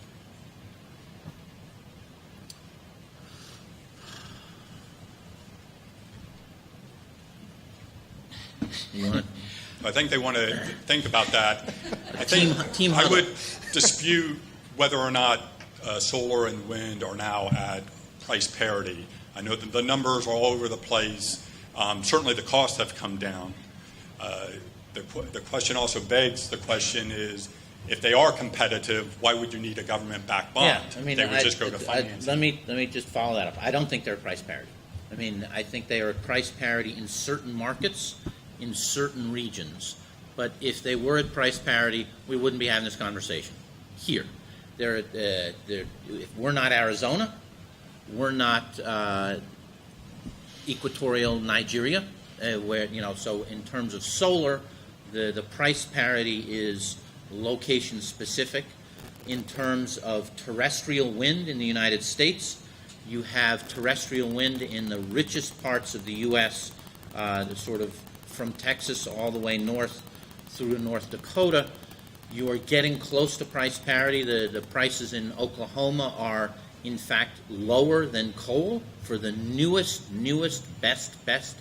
I think they want to think about that. I think Team I huddle. would dispute whether or not solar and wind are now at price parity. I know that the numbers are all over the place. Certainly the costs have come down. The question also begs the question is, if they are competitive, why would you need a government-backed bond? Yeah, I mean, they would just go to financing. let me just follow that up. I don't think they're price parity. I mean, I think they are at price parity in certain markets, in certain regions. But if they were at price parity, we wouldn't be having this conversation here. If we're not Arizona, we're not equatorial Nigeria, where so in terms of solar, the price parity is location specific. In terms of terrestrial wind in the United States, you have terrestrial wind in the richest parts of the U.S., the sort of from Texas all the way north through North Dakota. You are getting close to price parity. The prices in Oklahoma are, in fact, lower than coal for the newest, best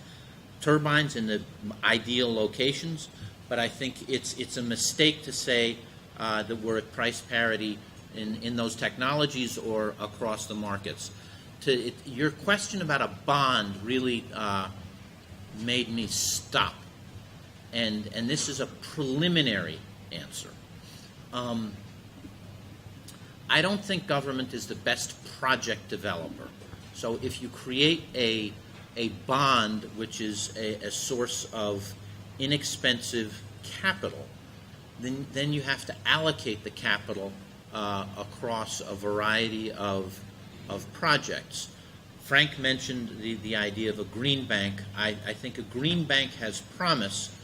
turbines in the ideal locations. But I think it's a mistake to say that we're at price parity in those technologies or across the markets. Your question about a bond really made me stop. And this is a preliminary answer. I don't think government is the best project developer. So if you create a bond, which is a source of inexpensive capital, then you have to allocate the capital across a variety of projects. Frank mentioned the idea of a green bank. I think a green bank has promise.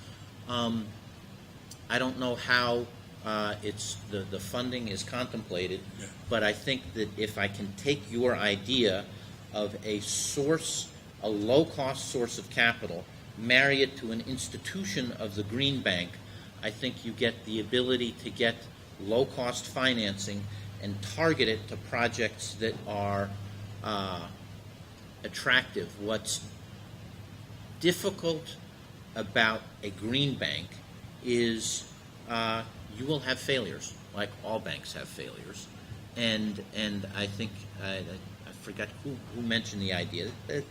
I don't know how the funding is contemplated, but I think that if I can take your idea of a low-cost source of capital, marry it to an institution of the green bank, I think you get the ability to get low-cost financing and target it to projects that are attractive. What's difficult about a green bank is you will have failures, like all banks have failures. And I think, I forgot who mentioned the idea, that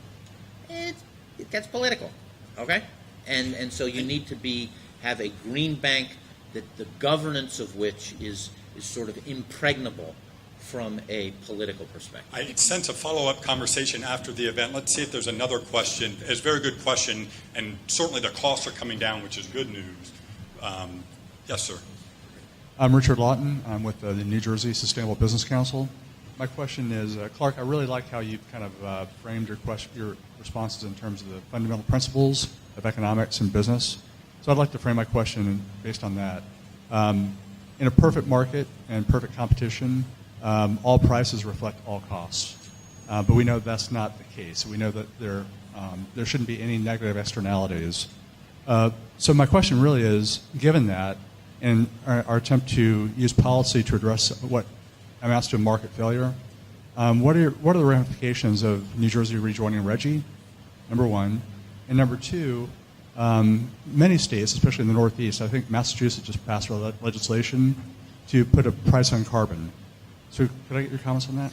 it gets political, okay? And so you need to have a green bank that the governance of which is sort of impregnable from a political perspective. I sense a follow-up conversation after the event. Let's see if there's another question. It's a very good question, and certainly the costs are coming down, which is good news. Yes, sir. I'm Richard Lawton. I'm with the New Jersey Sustainable Business Council. My question is, Clark, I really like how you kind of framed your responses in terms of the fundamental principles of economics and business. So I'd like to frame my question based on that. In a perfect market and perfect competition, all prices reflect all costs. But we know that's not the case. We know that there shouldn't be any negative externalities. So my question really is, given that, and our attempt to use policy to address what amounts to a market failure, what are the ramifications of New Jersey rejoining RGGI, number one? And number two, many states, especially in the Northeast, I think Massachusetts just passed legislation to put a price on carbon. So could I get your comments on that?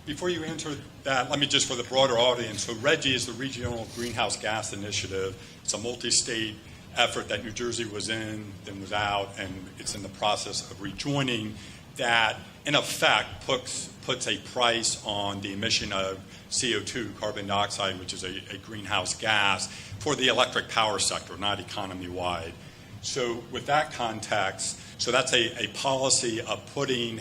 Before you answer that, let me just, for the broader audience, so RGGI is the Regional Greenhouse Gas Initiative. It's a multi-state effort that New Jersey was in, then was out, and it's in the process of rejoining, that in effect puts a price on the emission of CO2, carbon dioxide, which is a greenhouse gas, for the electric power sector, not economy-wide. So with that context, so that's a policy of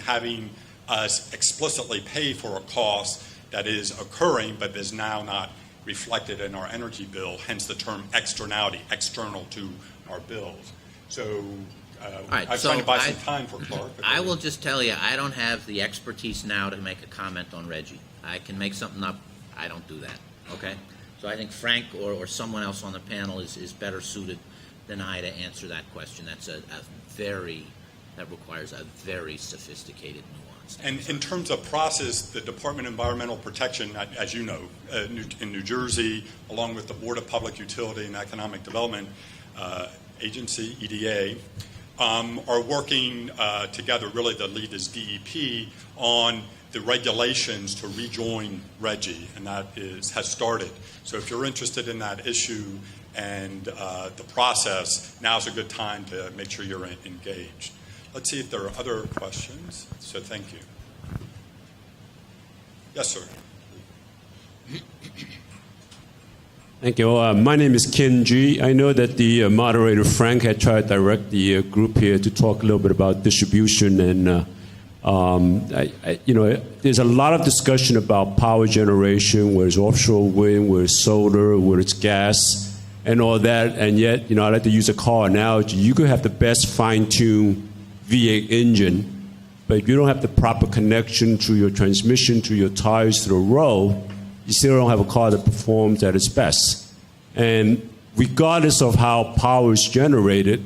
having us explicitly pay for a cost that is occurring but is now not reflected in our energy bill, hence the term externality, external to our bills. So right, I'm trying to buy some time for Clark. I will just tell you, I don't have the expertise now to make a comment on RGGI. I can make something up. I don't do that, okay? So I think Frank or someone else on the panel is better suited than I to answer that question. That's that requires a very sophisticated nuance. And in terms of process, the Department of Environmental Protection, as you know, in New Jersey, along with the Board of Public Utility and Economic Development Agency, EDA, are working together, really the lead is DEP, on the regulations to rejoin RGGI, and that has started. So if you're interested in that issue and the process, now's a good time to make sure you're engaged. Let's see if there are other questions. So thank you. Yes, sir. Thank you. My name is Ken G. I know that the moderator, Frank, had tried to direct the group here to talk a little bit about distribution. And, there's a lot of discussion about power generation, whether it's offshore wind, whether it's solar, whether it's gas, and all that. And yet, I like to use a car analogy. You could have the best fine-tuned V8 engine, but if you don't have the proper connection to your transmission, to your tires, to the road, you still don't have a car that performs at its best. And regardless of how power is generated,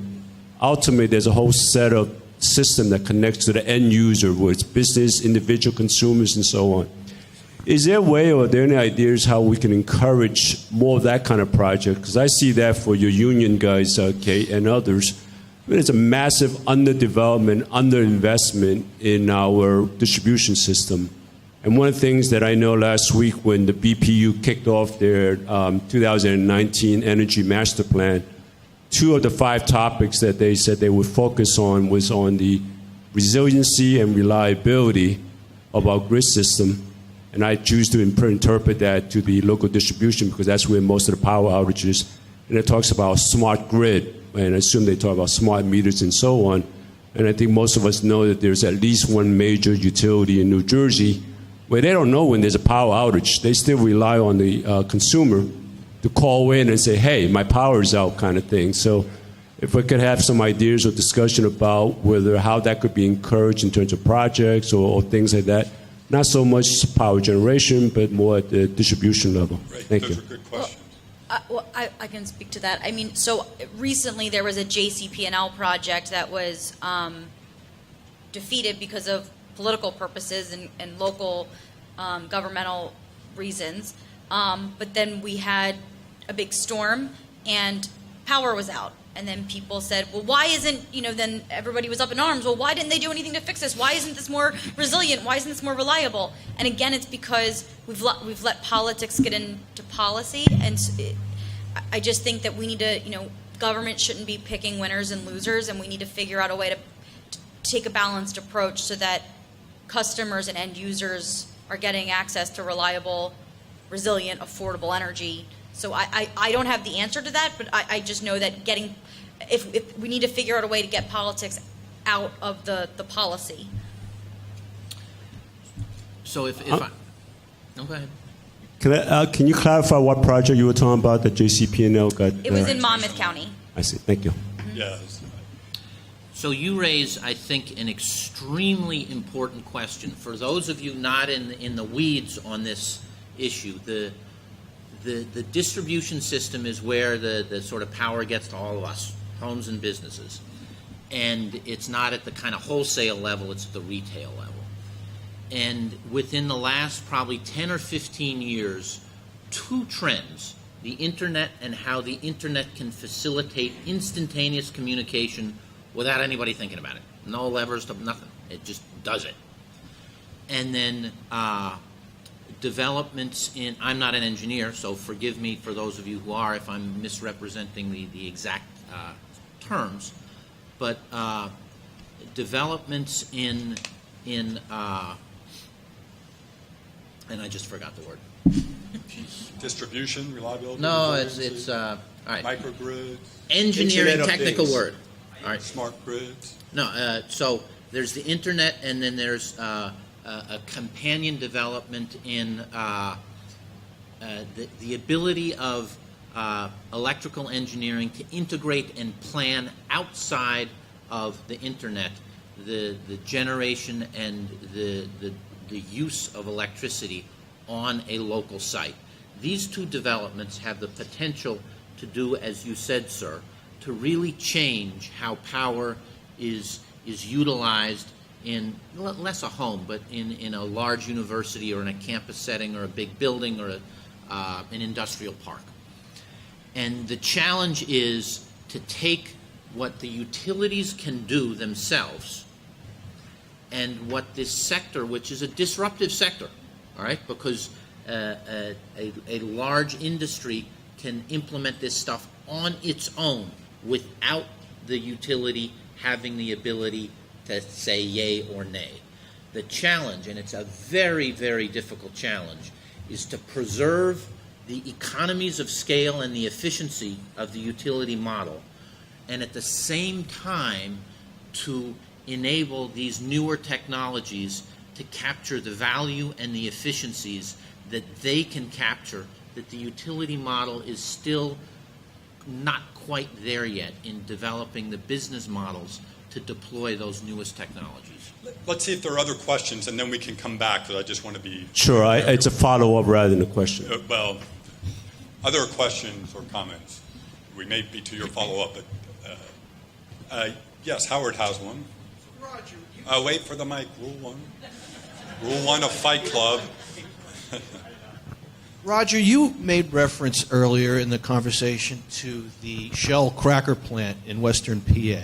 ultimately there's a whole set of system that connects to the end user, where it's business, individual consumers, and so on. Is there a way, or are there any ideas how we can encourage more of that kind of project? Because I see that for your union guys, Kate, and others. It's a massive underdevelopment, underinvestment in our distribution system. And one of the things that I know last week when the BPU kicked off their 2019 Energy Master Plan, 2 of the 5 topics that they said they would focus on was on the resiliency and reliability of our grid system. And I choose to interpret that to the local distribution because that's where most of the power outages. And it talks about smart grid, and I assume they talk about smart meters and so on. And I think most of us know that there's at least one major utility in New Jersey where they don't know when there's a power outage. They still rely on the consumer to call in and say, hey, my power's out kind of thing. So if we could have some ideas or discussion about how that could be encouraged in terms of projects or things like that. Not so much power generation, but more at the distribution level. Right. Thank Those you. are good questions. I can speak to that. I mean, so recently there was a JCP&L project that was defeated because of political purposes and local governmental reasons. But then we had a big storm and power was out. And then people said, well, why isn't, then everybody was up in arms. Well, why didn't they do anything to fix this? Why isn't this more resilient? Why isn't this more reliable? And again, it's because we've let politics get into policy. And I just think that we need to, government shouldn't be picking winners and losers. And we need to figure out a way to take a balanced approach so that customers and end users are getting access to reliable, resilient, affordable energy. So I don't have the answer to that, but I just know that if we need to figure out a way to get politics out of the policy. So if I... No, go ahead. Can you clarify what project you were talking about that JCP&L got? It was in Monmouth County. I see. Thank you. Yes. So you raise, I think, an extremely important question. For those of you not in the weeds on this issue, the distribution system is where the sort of power gets to all of us, homes and businesses. And it's not at the kind of wholesale level, it's at the retail level. And within the last probably 10 or 15 years, 2 trends, the internet and how the internet can facilitate instantaneous communication without anybody thinking about it. No levers, nothing. It just does it. And then developments in, I'm not an engineer, so forgive me for those of you who are if I'm misrepresenting the exact terms, but developments in and I just forgot the word. Distribution, reliability? No, it's all right. Microgrids? Engineering Internet of technical Things. word. All right. Smart grids? No, so there's the internet, and then there's a companion development in the ability of electrical engineering to integrate and plan outside of the internet the generation and the use of electricity on a local site. These 2 developments have the potential to do, as you said, sir, to really change how power is utilized in less a home, but in a large university or in a campus setting or a big building or an industrial park. And the challenge is to take what the utilities can do themselves and what this sector, which is a disruptive sector, all right, because a large industry can implement this stuff on its own without the utility having the ability to say yay or nay. The challenge, and it's a very, very difficult challenge, is to preserve the economies of scale and the efficiency of the utility model, and at the same time to enable these newer technologies to capture the value and the efficiencies that they can capture, that the utility model is still not quite there yet in developing the business models to deploy those newest technologies. Let's see if there are other questions, and then we can come back, because I just want to be... Sure. It's a follow-up rather than a question. Well, other questions or comments? We may be to your follow-up, but yes, Howard has one. Roger, Wait for the mic. Rule 1. Rule 1 of Fight Club. Roger, you made reference earlier in the conversation to the Shell cracker plant in western PA.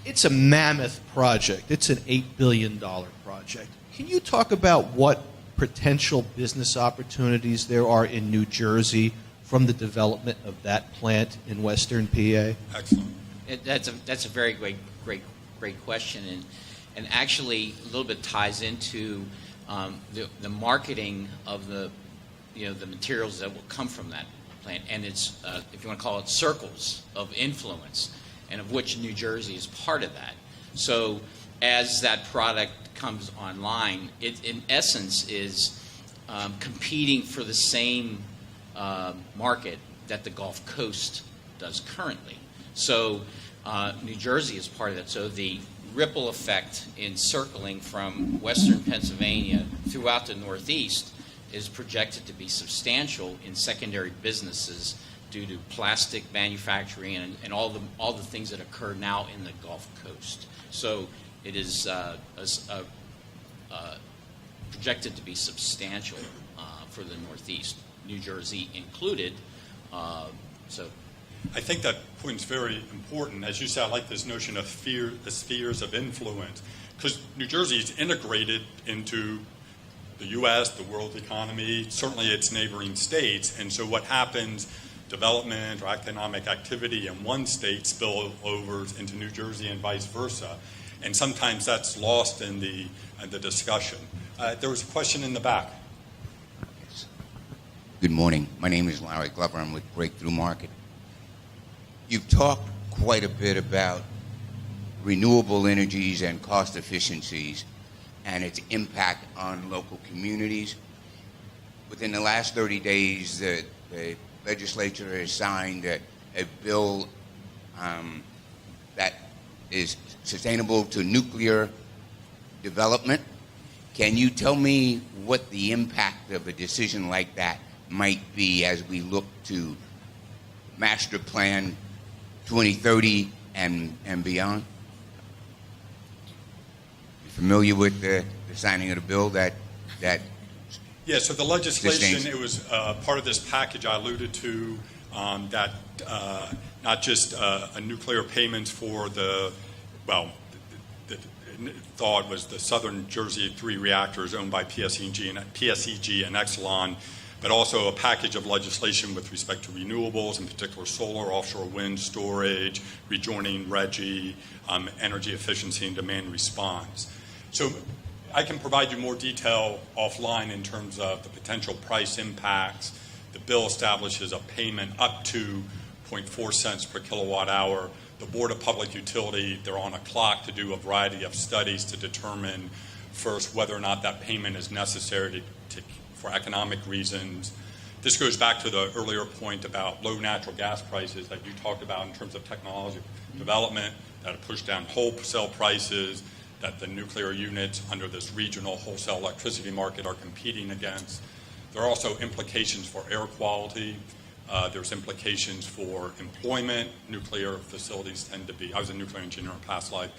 It's a mammoth project. It's an $8 billion project. Can you talk about what potential business opportunities there are in New Jersey from the development of that plant in Western PA? Excellent. That's a very great question, and actually a little bit ties into the marketing of the materials that will come from that plant, and it's if you want to call it circles of influence, and of which New Jersey is part of that. So as that product comes online, it in essence is competing for the same market that the Gulf Coast does currently. So New Jersey is part of that. So the ripple effect in circling from western Pennsylvania throughout the Northeast is projected to be substantial in secondary businesses due to plastic manufacturing and all the things that occur now in the Gulf Coast. So it is projected to be substantial for the Northeast, New Jersey included. So I think that point's very important. As you said, I like this notion of the spheres of influence, because New Jersey is integrated into the U.S., the world economy, certainly its neighboring states. And so what happens, development or economic activity in one state spill over into New Jersey and vice versa. And sometimes that's lost in the discussion. There was a question in the back. Good morning. My name is Larry Glover. I'm with Breakthrough Market. You've talked quite a bit about renewable energies and cost efficiencies and its impact on local communities. Within the last 30 days, the legislature has signed a bill that is sustainable to nuclear development. Can you tell me what the impact of a decision like that might be as we look to Master Plan 2030 and beyond? You familiar with the signing of the bill that Yeah, so the legislation, sustains? it was part of this package I alluded to, that not just a nuclear payments for the thought was the Southern Jersey 3 reactors owned by PSEG and Exelon, but also a package of legislation with respect to renewables, in particular solar, offshore wind storage, rejoining RGGI, energy efficiency and demand response. So I can provide you more detail offline in terms of the potential price impacts. The bill establishes a payment up to 0.4 cents per kilowatt hour. The Board of Public Utility, they're on a clock to do a variety of studies to determine first whether or not that payment is necessary for economic reasons. This goes back to the earlier point about low natural gas prices that you talked about in terms of technology development that have pushed down wholesale prices, that the nuclear units under this regional wholesale electricity market are competing against. There are also implications for air quality. There's implications for employment. Nuclear facilities tend to be, I was a nuclear engineer in past life,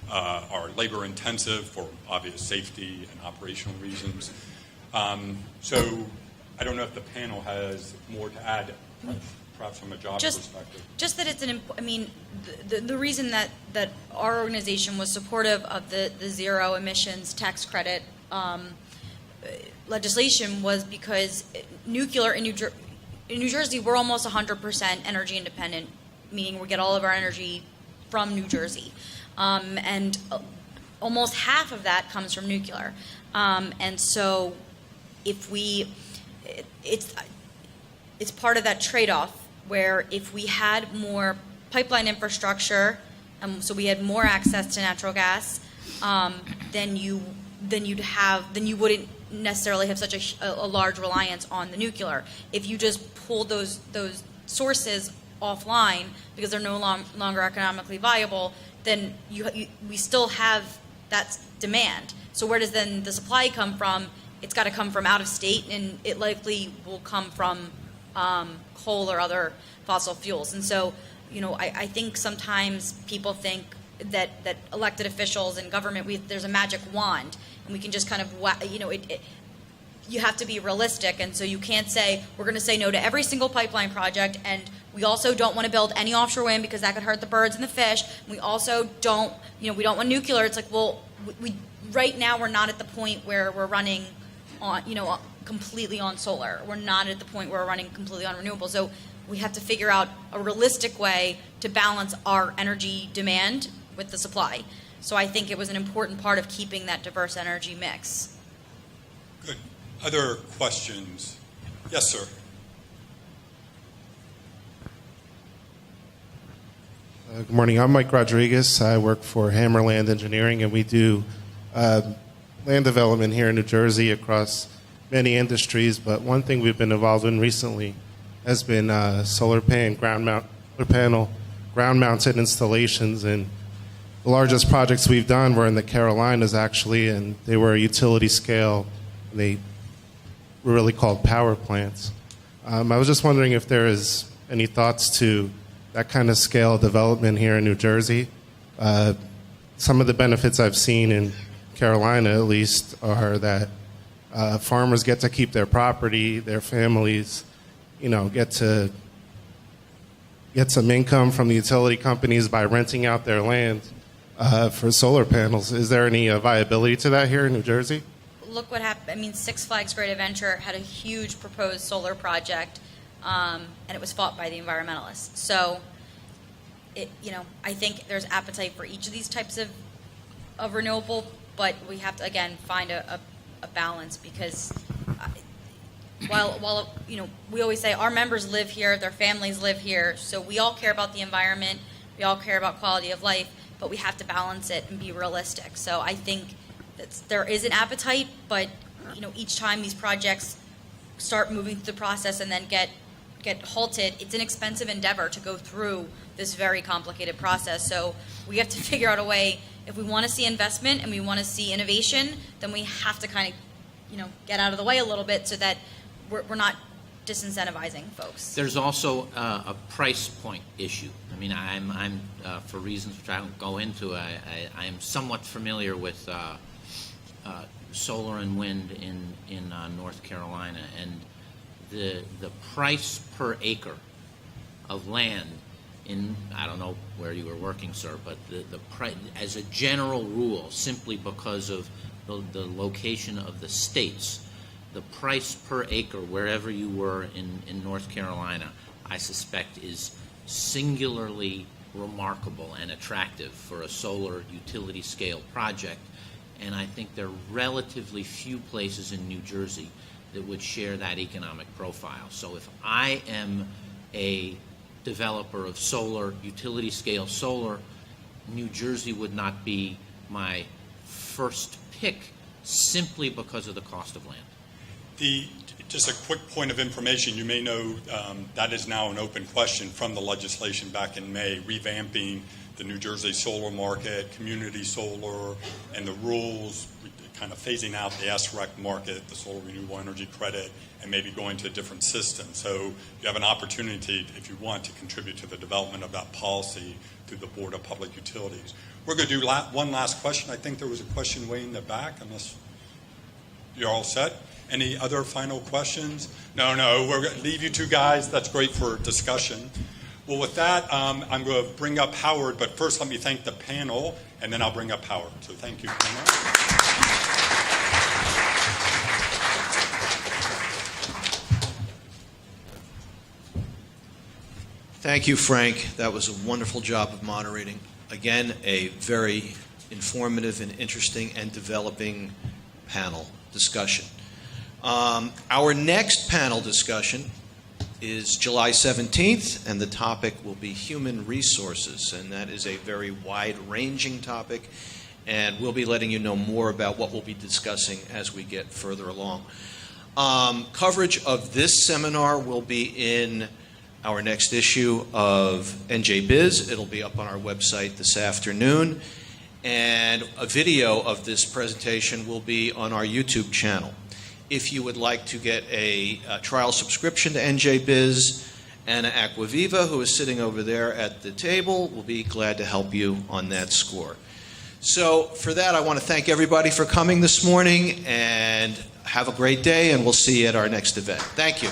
are labor intensive for obvious safety and operational reasons. So I don't know if the panel has more to add, perhaps from a job perspective. Just that it's the reason that our organization was supportive of the zero emissions tax credit legislation was because nuclear in New Jersey, we're almost 100% energy independent, meaning we get all of our energy from New Jersey. And almost half of that comes from nuclear. And so it's part of that trade-off where if we had more pipeline infrastructure, so we had more access to natural gas, then you wouldn't necessarily have such a large reliance on the nuclear. If you just pull those sources offline because they're no longer economically viable, then we still have that demand. So where does then the supply come from? It's got to come from out of state, and it likely will come from coal or other fossil fuels. And so, I think sometimes people think that elected officials and government, there's a magic wand, and we can just kind of, you have to be realistic, and so you can't say, we're going to say no to every single pipeline project, and We also don't want to build any offshore wind because that could hurt the birds and the fish. We also don't, we don't want nuclear. It's like, well, we right now we're not at the point where we're running on, completely on solar. We're not at the point where we're running completely on renewables. So we have to figure out a realistic way to balance our energy demand with the supply. So I think it was an important part of keeping that diverse energy mix. Good. Other questions? Yes, sir. Good morning. I'm Mike Rodriguez. I work for Hammerland Engineering, and we do land development here in New Jersey across many industries. But one thing we've been involved in recently has been solar panel ground-mounted installations. And the largest projects we've done were in the Carolinas, actually, and they were utility scale. And they were really called power plants. I was just wondering if there is any thoughts to that kind of scale development here in New Jersey. Some of the benefits I've seen in Carolina, at least, are that farmers get to keep their property, their families, get some income from the utility companies by renting out their land for solar panels. Is there any viability to that here in New Jersey? Look what happened. Six Flags Great Adventure had a huge proposed solar project, and it was fought by the environmentalists. So, I think there's appetite for each of these types of renewable, but we have to, again, find a balance because while we always say our members live here, their families live here, so we all care about the environment, we all care about quality of life, but we have to balance it and be realistic. So I think there is an appetite, but each time these projects start moving through the process and then get halted, it's an expensive endeavor to go through this very complicated process. So we have to figure out a way, if we want to see investment and we want to see innovation, then we have to kind of get out of the way a little bit so that we're not disincentivizing folks. There's also a price point issue. I'm for reasons which I don't go into, I am somewhat familiar with solar and wind in North Carolina, and the price per acre of land in, I don't know where you were working, sir, but the price, as a general rule, simply because of the location of the states, the price per acre wherever you were in North Carolina, I suspect is singularly remarkable and attractive for a solar utility scale project. And I think there are relatively few places in New Jersey that would share that economic profile. So if I am a developer of solar, utility scale solar, New Jersey would not be my first pick simply because of the cost of land. Just a quick point of information, you may know that is now an open question from the legislation back in May, revamping the New Jersey solar market, community solar, and the rules, kind of phasing out the SREC market, the solar renewable energy credit, and maybe going to a different system. So you have an opportunity, if you want, to contribute to the development of that policy through the Board of Public Utilities. We're going to do one last question. I think there was a question way in the back, unless you're all set. Any other final questions? No, we're going to leave you two guys. That's great for discussion. Well, with that, I'm going to bring up Howard, but first let me thank the panel, and then I'll bring up Howard. So thank you, panel. Thank you, Frank. That was a wonderful job of moderating. Again, a very informative and interesting and developing panel discussion. Our next panel discussion is July 17th, and the topic will be human resources, and that is a very wide-ranging topic, and we'll be letting you know more about what we'll be discussing as we get further along. Coverage of this seminar will be in our next issue of NJBIZ. It'll be up on our website this afternoon, and a video of this presentation will be on our YouTube channel. If you would like to get a trial subscription to NJBIZ, Anna Acquaviva, who is sitting over there at the table, will be glad to help you on that score. So for that, I want to thank everybody for coming this morning, and have a great day, and we'll see you at our next event. Thank you.